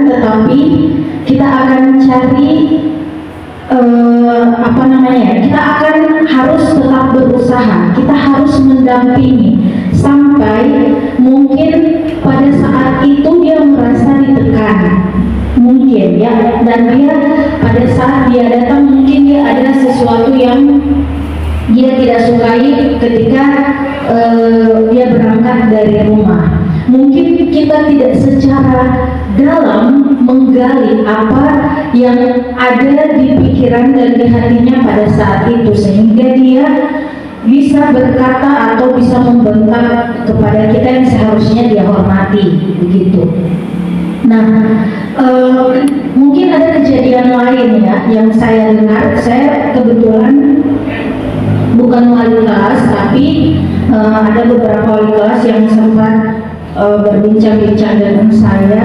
tetapi kita akan cari kita akan harus tetap berusaha, kita harus mendampingi sampai mungkin pada saat itu dia merasa ditekan, mungkin ya, dan dia pada saat dia datang mungkin dia ada sesuatu yang dia tidak sukai ketika dia berangkat dari rumah. Mungkin kita tidak secara dalam menggali apa yang ada di pikiran dan di hatinya pada saat itu, sehingga dia bisa berkata atau bisa membentak kepada kita yang seharusnya dia hormati, begitu. Nah, mungkin ada kejadian lain ya yang saya dengar. Saya kebetulan bukan wali kelas, tapi ada beberapa wali kelas yang sempat berbincang-bincang dengan saya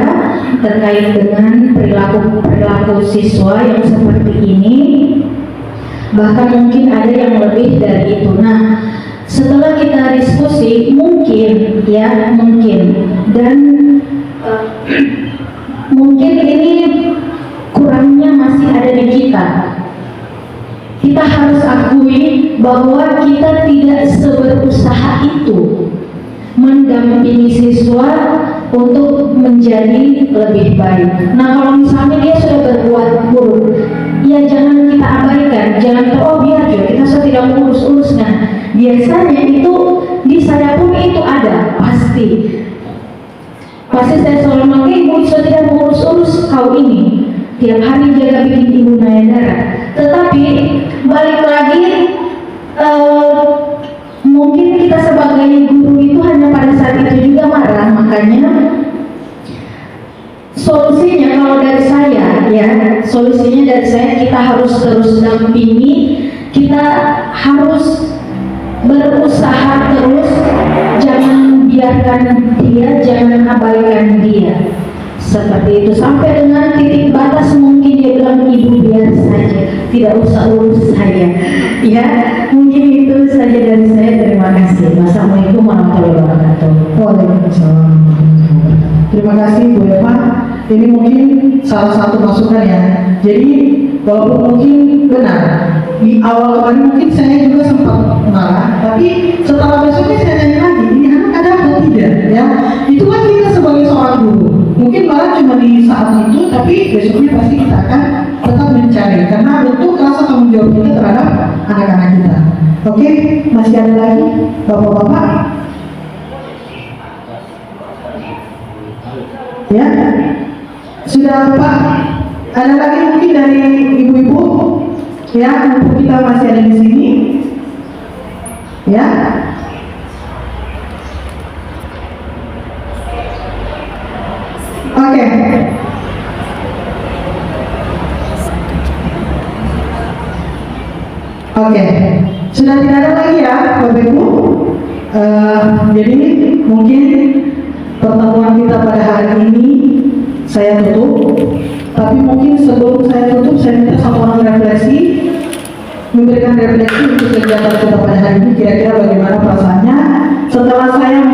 terkait dengan perilaku siswa yang seperti ini. Bahkan mungkin ada yang lebih dari itu. Nah, setelah kita diskusi, mungkin dan mungkin ini kurangnya masih ada di kita. Kita harus akui bahwa kita tidak seberusaha itu mendampingi siswa untuk menjadi lebih baik. Nah, kalau misalnya dia sudah berbuat buruk, ya jangan kita abaikan, jangan biar aja, kita sudah tidak mengurus-urus. Nah, biasanya itu di saya pun itu ada, pasti saya selalu mengatakan, ibu sudah tidak mengurus-urus kau ini, tiap hari jaga bikin ibu naya darah. Tetapi balik lagi, mungkin kita sebagai guru itu hanya pada saat itu juga marah. Makanya solusinya kalau dari saya kita harus terus dampingi, kita harus berusaha terus, jangan biarkan dia, jangan abaikan dia. Seperti itu sampai dengan titik batas mungkin dia bilang, ibu biar saja, tidak usah urus saya. Ya, mungkin itu saja dari saya. Terima kasih. Wassalamualaikum warahmatullahi wabarakatuh. Waalaikumsalam. Terima kasih Bu Eva. Ini mungkin salah satu masukan ya. Jadi walaupun mungkin benar di awal kemarin mungkin saya juga sempat marah, tapi setelah besoknya saya tanya lagi, ini anak ada apa tidak? Ya, itu kan kita sebagai seorang guru. Mungkin marah cuma di saat itu, tapi besoknya pasti kita akan tetap mencari karena bentuk rasa tanggung jawab kita terhadap anak-anak kita. Oke, masih ada lagi bapak-bapak? Ya, sudah Pak. Ada lagi mungkin dari ibu-ibu? Ya, mumpung kita masih ada di sini. Ya. Oke. Oke. Sudah tidak ada lagi ya, Bapak Ibu. Jadi mungkin pertemuan kita pada hari ini saya tutup. Tapi mungkin sebelum saya tutup, saya minta satu orang refleksi, memberikan refleksi untuk kegiatan kita pada hari ini. Kira-kira bagaimana perasaannya setelah saya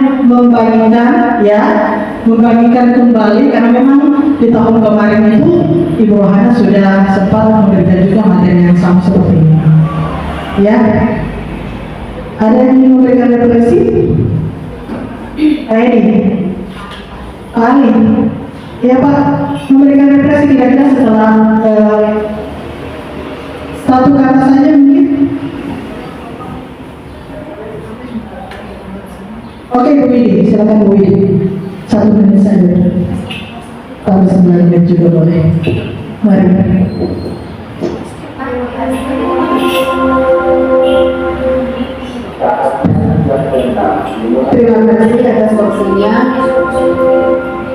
membagikan kembali, karena memang di tahun kemarin itu Ibu Rohana sudah sempat memberikan juga materi yang sama seperti ini. Ya, ada yang ingin memberikan refleksi? Ali, ya Pak, memberikan refleksi kira-kira setelah satu kata saja mungkin. Oke Bu Widi, silakan Bu Widi. 1 menit saja. Tambah 9 menit juga boleh. Mari. Terima kasih atas waktunya.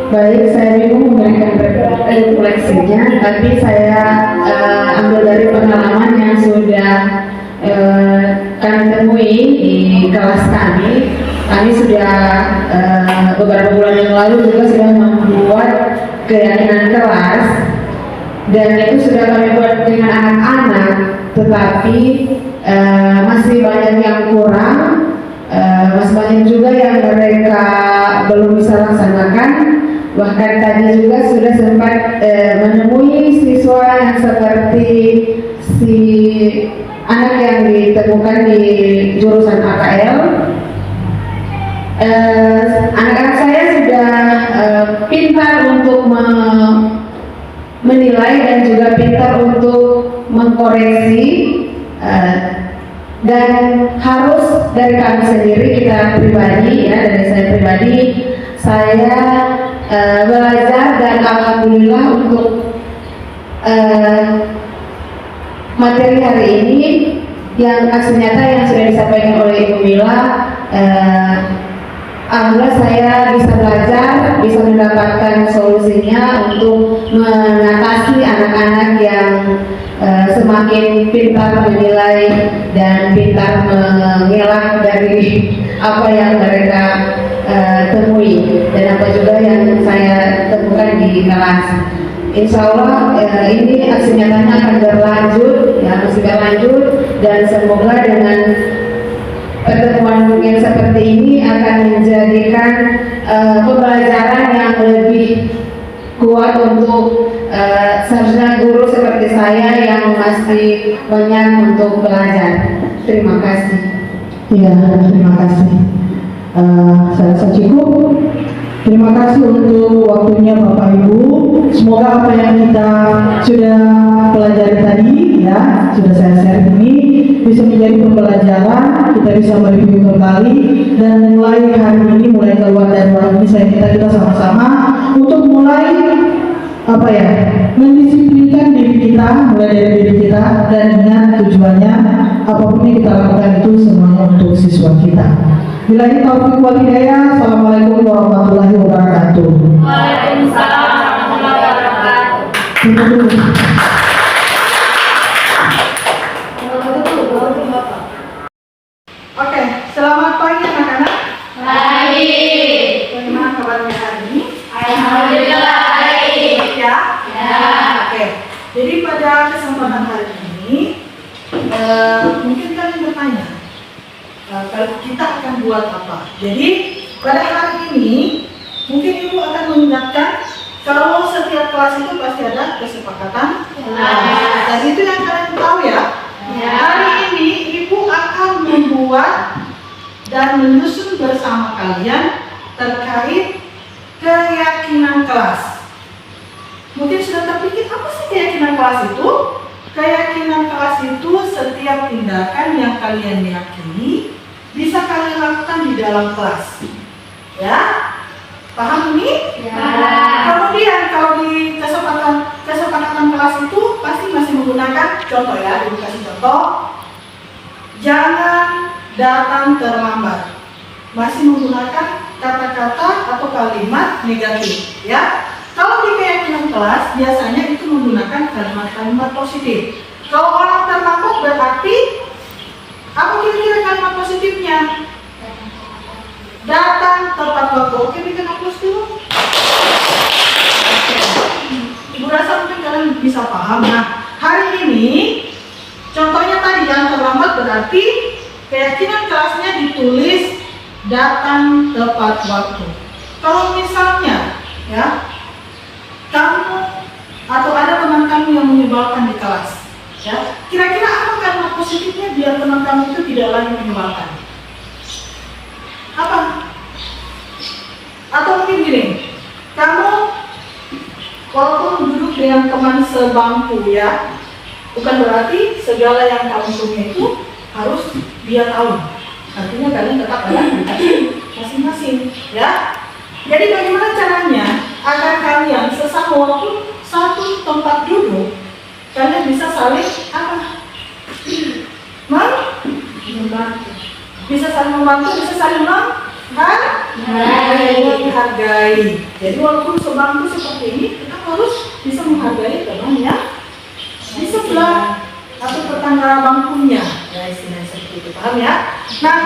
Baik, saya bingung memberikan refleksinya, tapi saya ambil dari pengalaman yang sudah kami temui di kelas kami. Kami sudah beberapa bulan yang lalu juga sudah membuat keyakinan kelas, dan itu sudah kami buat dengan anak-anak, tetapi masih banyak yang kurang, masih banyak juga yang mereka belum bisa laksanakan. Bahkan tadi juga sudah sempat menemui siswa yang seperti si anak yang ditemukan di jurusan AKL. Anak-anak saya sudah pintar untuk menilai dan juga pintar untuk mengkoreksi dan harus dari kami sendiri, kita pribadi ya, dari saya pribadi, saya belajar dan alhamdulillah untuk materi hari ini yang aksi nyata yang sudah disampaikan oleh Ibu Mila, alhamdulillah saya bisa belajar, bisa mendapatkan solusinya untuk mengatasi anak-anak yang semakin pintar menilai dan pintar mengelak dari apa yang mereka temui dan apa juga yang saya temukan di kelas. Insya Allah ini aksi nyatanya akan berlanjut, ya masih berlanjut, dan semoga dengan pertemuan yang seperti ini akan menjadikan pembelajaran yang lebih kuat untuk sarjana guru seperti saya yang masih banyak untuk belajar. Terima kasih. Iya, terima kasih. Saya rasa cukup. Terima kasih untuk waktunya Bapak Ibu. Semoga apa yang kita sudah pelajari tadi, ya, sudah saya share ini bisa menjadi pembelajaran. Kita bisa mereview kembali dan mulai hari ini, mulai keluar dari ruang ini, saya minta kita sama-sama untuk mulai mendisiplinkan diri kita, mulai dari diri kita, dan ingat tujuannya apapun yang kita lakukan itu semuanya untuk siswa kita. Billahi taufiq wal hidayah. Assalamualaikum warahmatullahi wabarakatuh. Waalaikumsalam warahmatullahi wabarakatuh. Oke, selamat pagi anak-anak. Baik. Bagaimana kabarnya hari ini? Alhamdulillah baik. Ya. Ya. Oke. Jadi pada kesempatan hari ini, mungkin kalian bertanya, kalau kita akan buat apa? Jadi pada hari ini, mungkin Ibu akan mengingatkan kalau setiap kelas itu pasti ada kesepakatan. Dan itu yang kalian tahu ya. Hari ini Ibu akan membuat dan menyusun bersama kalian terkait keyakinan kelas. Mungkin sudah terpikir apa sih keyakinan kelas itu? Keyakinan kelas itu setiap tindakan yang kalian yakini bisa kalian lakukan di dalam kelas. Ya? Paham ini? Ya. Kemudian kalau di kesepakatan kelas itu pasti masih menggunakan contoh ya, Ibu kasih contoh. Jangan datang terlambat. Masih menggunakan kata-kata atau kalimat negatif, ya. Kalau di keyakinan kelas biasanya itu menggunakan kalimat-kalimat positif. Kalau orang terlambat berarti apa kira-kira kalimat positifnya? Datang tepat waktu. Oke, bikin aplaus dulu. Ibu rasa mungkin kalian bisa paham. Nah, hari ini contohnya tadi yang terlambat berarti keyakinan kelasnya ditulis datang tepat waktu. Kalau misalnya ya kamu atau ada teman kamu yang menyebalkan di kelas, ya kira-kira apa kalimat positifnya biar teman kamu itu tidak lagi menyebalkan? Apa? Atau mungkin gini, kamu walaupun duduk dengan teman sebangku ya, bukan berarti segala yang kamu punya itu harus dia tahu. Artinya kalian tetap ada masing-masing, ya. Jadi bagaimana caranya agar kalian sesama waktu satu tempat duduk, kalian bisa saling apa? Membantu. Bisa saling membantu, bisa saling menghargai. Jadi walaupun sebangku seperti ini, kita harus bisa menghargai teman yang di sebelah atau tetangga bangkunya. Ya istilahnya seperti itu, paham ya? Nah,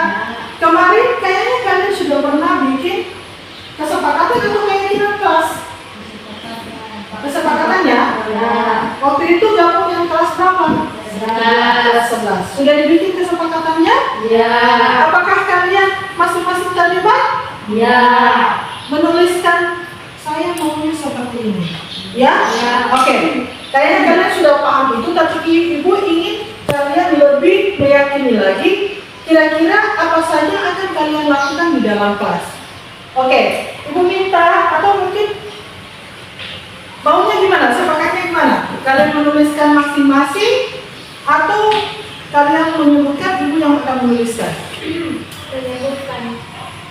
kemarin kayaknya kalian sudah pernah bikin kesepakatan atau keyakinan kelas. Kesepakatan ya? Waktu itu gabung yang kelas berapa? Kelas 11. Sudah dibikin kesepakatannya? Ya. Apakah kalian masing-masing terlibat? Ya. Menuliskan saya maunya seperti ini. Ya? Ya. Oke. Kayaknya kalian sudah paham itu, tapi Ibu ingin kalian lebih meyakini lagi kira-kira apa saja akan kalian lakukan di dalam kelas. Oke, Ibu minta atau mungkin maunya gimana? Sepakatnya gimana? Kalian menuliskan masing-masing Atau kalian menyebutkan, ibu yang akan menuliskan?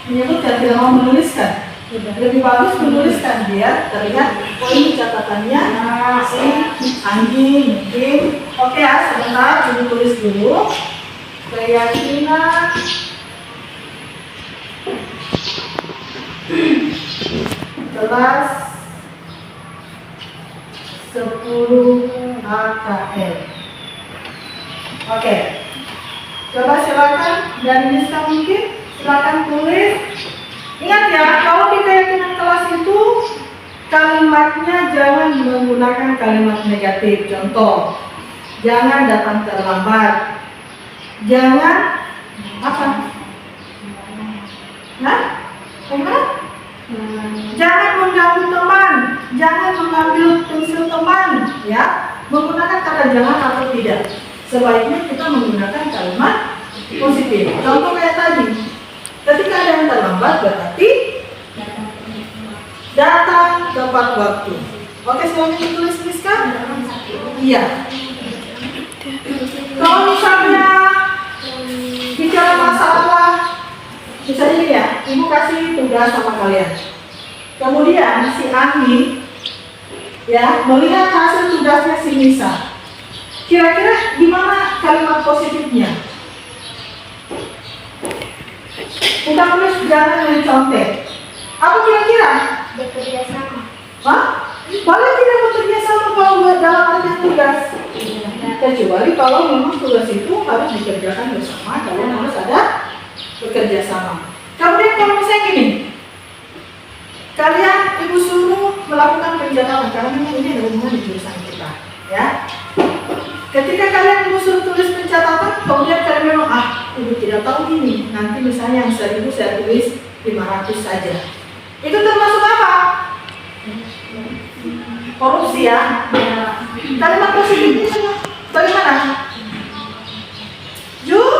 Menyebutkan, tidak mau menuliskan. Lebih bagus menuliskan biar terlihat, oh ini catatannya si Anggi mungkin. Oke ya, sebentar ibu tulis dulu. Keyakinan kelas 10 AKL. Oke, coba silakan dari Miska mungkin, silakan tulis. Ingat ya, kalau di keyakinan kelas itu kalimatnya jangan menggunakan kalimat negatif. Contoh, jangan datang terlambat, jangan apa? Nah, jangan mengganggu teman, jangan mengambil pensil teman, ya. Menggunakan kata jangan atau tidak. Sebaiknya kita menggunakan kalimat positif. Contoh kayak tadi, ketika ada yang terlambat berarti datang tepat waktu. Oke, silakan ditulis Miska. Iya. Kalau misalnya bicara masalah, misalnya ini ya, ibu kasih tugas sama kalian. Kemudian si Anggi ya melihat hasil tugasnya si Nisa. Kira-kira gimana kalimat positifnya? Kita tulis jangan mencontek. Apa kira-kira? Bekerja sama. Hah? Boleh tidak bekerja sama kalau buat dalam artian tugas? Kecuali kalau memang tugas itu harus dikerjakan bersama, kalian harus ada bekerja sama. Kemudian kalau misalnya gini, kalian ibu suruh melakukan pencatatan karena memang ini ada hubungan di jurusan kita, ya. Ketika kalian ibu suruh tulis pencatatan, kemudian kalian memang ibu tidak tahu ini, nanti misalnya yang 1000 saya tulis 500 saja. Itu termasuk apa? Korupsi ya. Kalimat positifnya bagaimana? Jujur.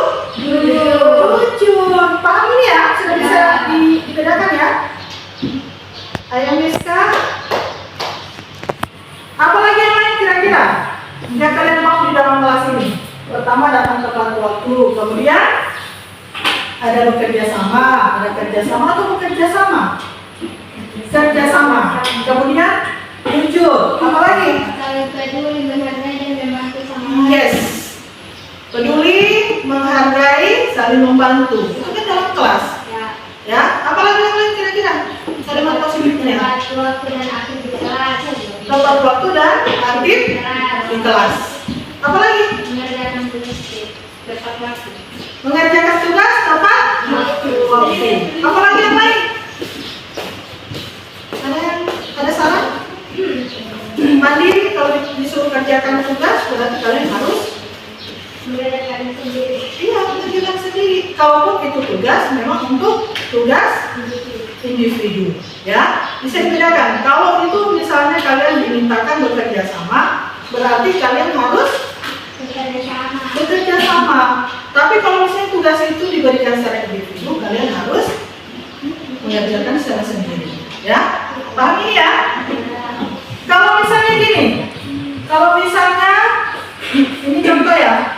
Paham ini ya? Sudah bisa dibedakan ya? Ayo Miska. Apalagi yang lain kira-kira yang kalian mau di dalam kelas ini? Pertama datang tepat waktu, kemudian ada bekerja sama, atau bekerja sama? Kerja sama. Kemudian jujur. Apalagi? Saling peduli, menghargai dan membantu sama. Yes. Peduli, menghargai, saling membantu. Itu kan dalam kelas. Ya. Apalagi yang lain kira-kira? Kalimat positifnya. Tepat waktu dan aktif di kelas. Tepat waktu dan aktif di kelas. Apalagi? Mengerjakan tugas tepat waktu. Mengerjakan tugas tepat waktu. Apalagi yang lain? Ada saran? Mandiri, kalau disuruh kerjakan tugas berarti kalian harus Mengerjakan sendiri. iya mengerjakan sendiri. Kalaupun itu tugas memang untuk tugas individu, ya bisa dibedakan. Kalau itu misalnya kalian dimintakan bekerja sama, berarti kalian harus bekerja sama. Tapi kalau misalnya tugas itu diberikan secara individu, kalian harus mengerjakan secara sendiri, ya. Paham ini ya? Kalau misalnya gini, kalau misalnya ini contoh ya,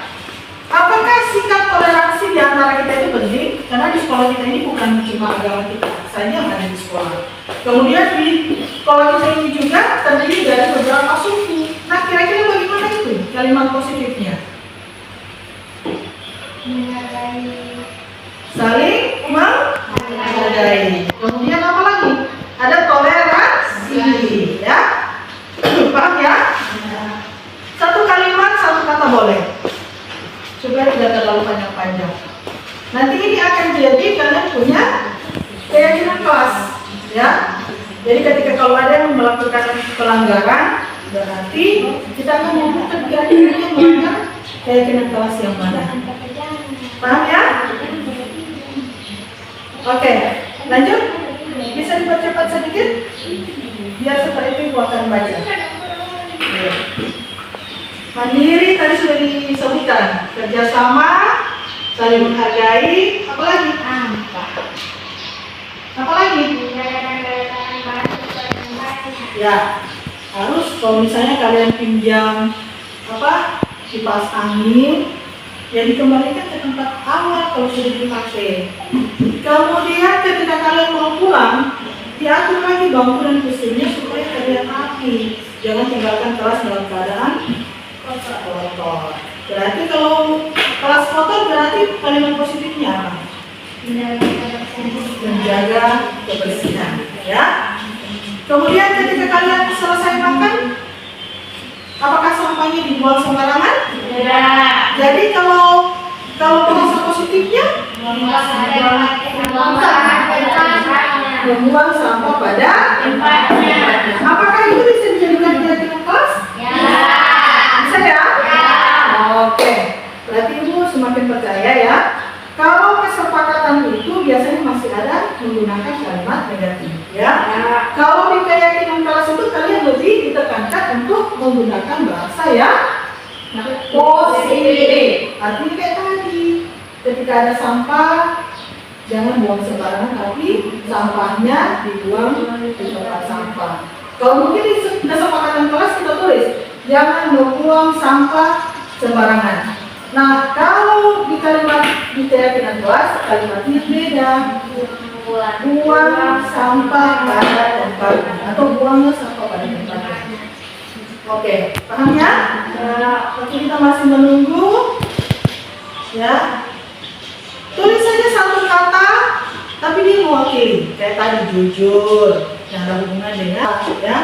apakah sikap toleransi di antara kita itu penting? Karena di sekolah kita ini bukan cuma agama kita saja yang ada di sekolah. Kemudian di sekolah kita ini juga terdiri dari beberapa suku. Nah, kira-kira bagaimana itu kalimat positifnya? Menghargai. Saling menghargai. Kemudian apa lagi? Ada toleransi, ya. Paham ya? Satu kalimat, satu kata boleh. Supaya tidak terlalu panjang-panjang. Nanti ini akan jadi kalian punya keyakinan kelas, ya. Jadi ketika kalau ada yang melakukan pelanggaran, berarti kita akan menemukan keyakinan yang melanggar keyakinan kelas yang mana. Paham ya? Oke, lanjut. Bisa dipercepat sedikit? Biar setelah itu ibu akan baca. Mandiri tadi sudah disebutkan, kerjasama, saling menghargai, apalagi? Apalagi? Ya, harus kalau misalnya kalian pinjam kipas angin, ya dikembalikan ke tempat awal kalau sudah dipakai. Kemudian ketika kalian mau pulang, diatur lagi bangku dan kursinya supaya kalian rapi. Jangan tinggalkan kelas dalam keadaan kotor. Berarti kalau kelas kotor berarti kalimat positifnya apa? Menjaga kebersihan, ya. Kemudian ketika kalian selesai makan, apakah sampahnya dibuang sembarangan? Tidak. Jadi kalau bahasa positifnya membuang sampah pada tempatnya. apakah itu bisa dijadikan keyakinan kelas? Ya. Bisa ya? Oke. Berarti ibu semakin percaya ya. Kalau kesepakatan itu biasanya masih ada menggunakan kalimat negatif ya. Kalau di keyakinan kelas itu kalian lebih ditekankan untuk menggunakan bahasa ya positif. Artinya kayak tadi, ketika ada sampah jangan buang sembarangan, tapi sampahnya dibuang di tempat sampah. Kalau mungkin di kesepakatan kelas kita tulis jangan membuang sampah sembarangan. Nah, kalau di kalimat di keyakinan kelas kalimatnya beda. Buang sampah pada tempatnya atau buanglah sampah pada tempatnya. Oke, paham ya? Waktu kita masih menunggu, ya. Tulis saja satu kata, tapi dia mewakili. Kayak tadi jujur, yang ada hubungan dengan, ya.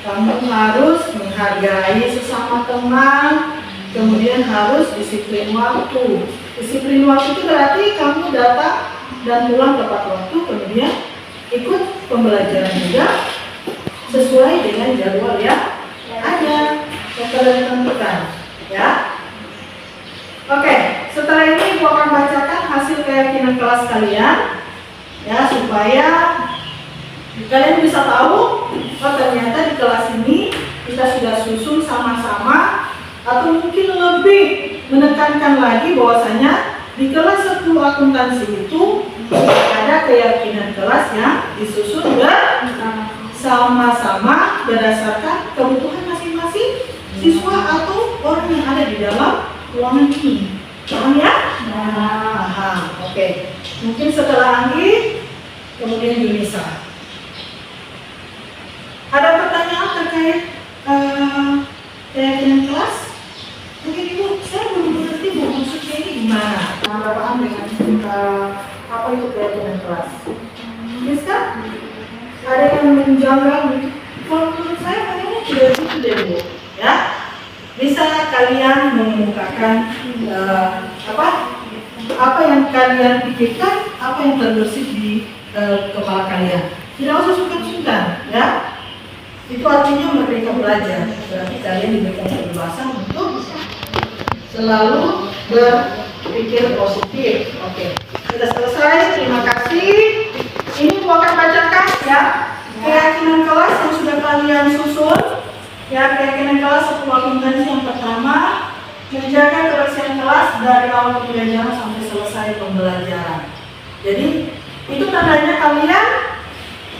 Kamu harus menghargai sesama teman. Kemudian harus disiplin waktu. Disiplin waktu itu berarti kamu datang dan pulang tepat waktu, kemudian ikut pembelajaran juga sesuai dengan jadwal yang ada yang kalian tentukan, ya. Oke, setelah ini aku akan bacakan hasil keyakinan kelas kalian, ya, supaya kalian bisa tahu, oh ternyata di kelas ini kita sudah susun sama-sama. Atau mungkin lebih menekankan lagi bahwasanya di kelas 10 akuntansi itu ada keyakinan kelas yang disusun bersama-sama berdasarkan kebutuhan masing-masing siswa atau orang yang ada di dalam ruangan ini. Paham ya? Paham. Oke. Mungkin setelah Anggi, kemudian Yunisa. Ada pertanyaan terkait keyakinan kelas? Mungkin ibu, saya belum mengerti bu, maksudnya ini gimana? Anda paham dengan apa itu keyakinan kelas? Bisa? Ada yang menjanggal? Kalau menurut saya kayaknya tidak gitu deh bu, ya? Bisa kalian mengemukakan apa yang kalian pikirkan, apa yang terbersih di kepala kalian. Tidak usah sungkan-sungkan, ya? Itu artinya mereka belajar. Berarti kalian diberikan kebebasan untuk selalu berpikir positif. Oke, sudah selesai. Terima kasih. Ini aku akan bacakan ya keyakinan kelas yang sudah kalian susun. Ya, keyakinan kelas 10 akuntansi yang pertama, menjaga kebersihan kelas dari awal pembelajaran sampai selesai pembelajaran. Jadi itu tandanya kalian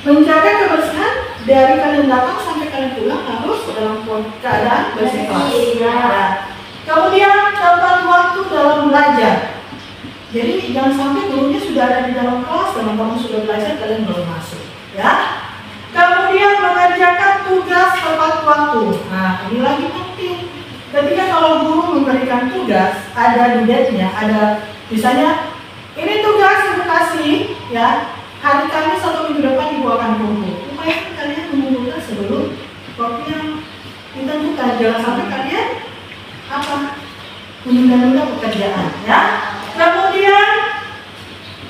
menjaga kebersihan dari kalian datang sampai kalian pulang harus dalam keadaan bersih kelas. Nah, kemudian tepat waktu dalam belajar. Jadi jangan sampai gurunya sudah ada di dalam kelas, teman-teman sudah belajar, kalian belum masuk. Ya. Kemudian mengerjakan tugas tepat waktu. Nah, ini lagi penting. Ketika kalau guru memberikan tugas, ada due-date-nya, ada misalnya ini tugas yang kasih, ya. Hari Kamis atau minggu depan ibu akan kumpul. Supaya kalian mengumpulkan sebelum waktu yang ditentukan. Jangan sampai kalian menunda-nunda pekerjaan, ya. Kemudian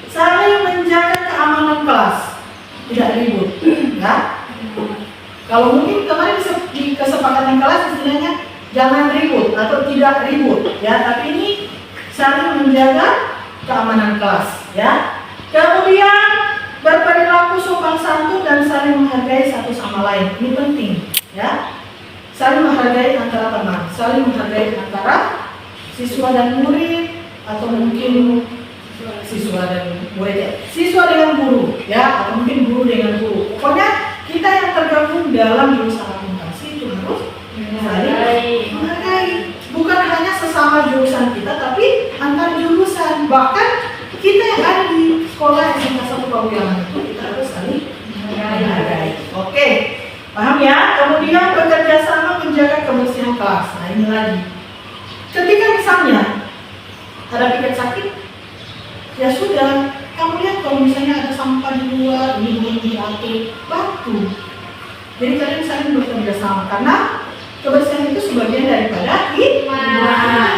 saling menjaga keamanan kelas, tidak ribut, ya. Kalau mungkin kemarin di kesepakatan kelas istilahnya jangan ribut atau tidak ribut, ya. Tapi ini saling menjaga keamanan kelas, ya. Kemudian berperilaku sopan santun dan saling menghargai satu sama lain. Ini penting, ya. Saling menghargai antara teman, saling menghargai antara siswa dan murid, atau mungkin siswa dan murid, siswa dengan guru, ya, atau mungkin guru dengan guru. Pokoknya kita yang tergabung dalam jurusan akuntansi itu harus saling menghargai. Bukan hanya Bahkan kita yang ada di sekolah SMK 1 Pamuyangan itu kita harus saling menghargai. Oke, paham ya? Kemudian bekerja sama menjaga kebersihan kelas. Nah ini lagi. Ketika misalnya ada piket sakit, ya sudah, kamu lihat kalau misalnya ada sampah di luar, ini belum diatur, bantu. Jadi kalian saling bekerja sama karena kebersihan itu sebagian daripada iman.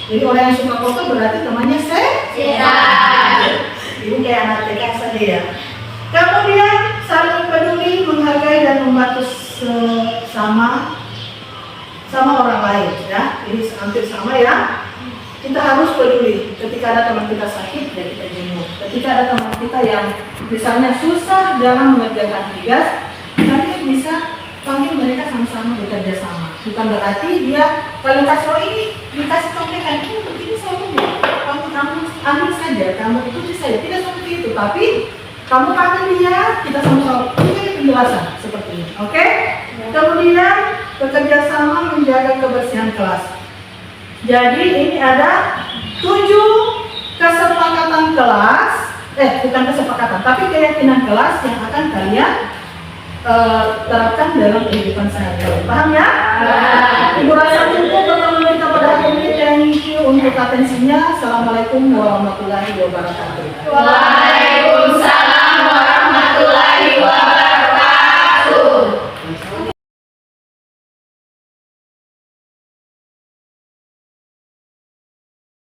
Jadi orang yang suka kotor berarti temannya sehat. Ini kayak anak TK saja ya. Kemudian saling peduli, menghargai dan membantu sama orang lain ya. Ini hampir sama ya. Kita harus peduli. Ketika ada teman kita sakit, ya kita jenguk. Ketika ada teman kita yang misalnya susah dalam mengerjakan tugas, kalian bisa panggil mereka sama-sama bekerja sama. Bukan berarti dia kalau kasih ini dikasih contekan itu begini saja. Kamu ambil saja, kamu ikuti saja. Tidak seperti itu, tapi kamu panggil dia, kita sama-sama beri penjelasan seperti ini. Oke? Kemudian bekerja sama menjaga kebersihan kelas. Jadi ini ada 7 kesepakatan kelas, bukan kesepakatan, tapi keyakinan kelas yang akan kalian terapkan dalam kehidupan sehari-hari. Paham ya? Ibu rasa cukup pertemuan kita pada hari ini. Thank you untuk atensinya. Assalamualaikum warahmatullahi wabarakatuh.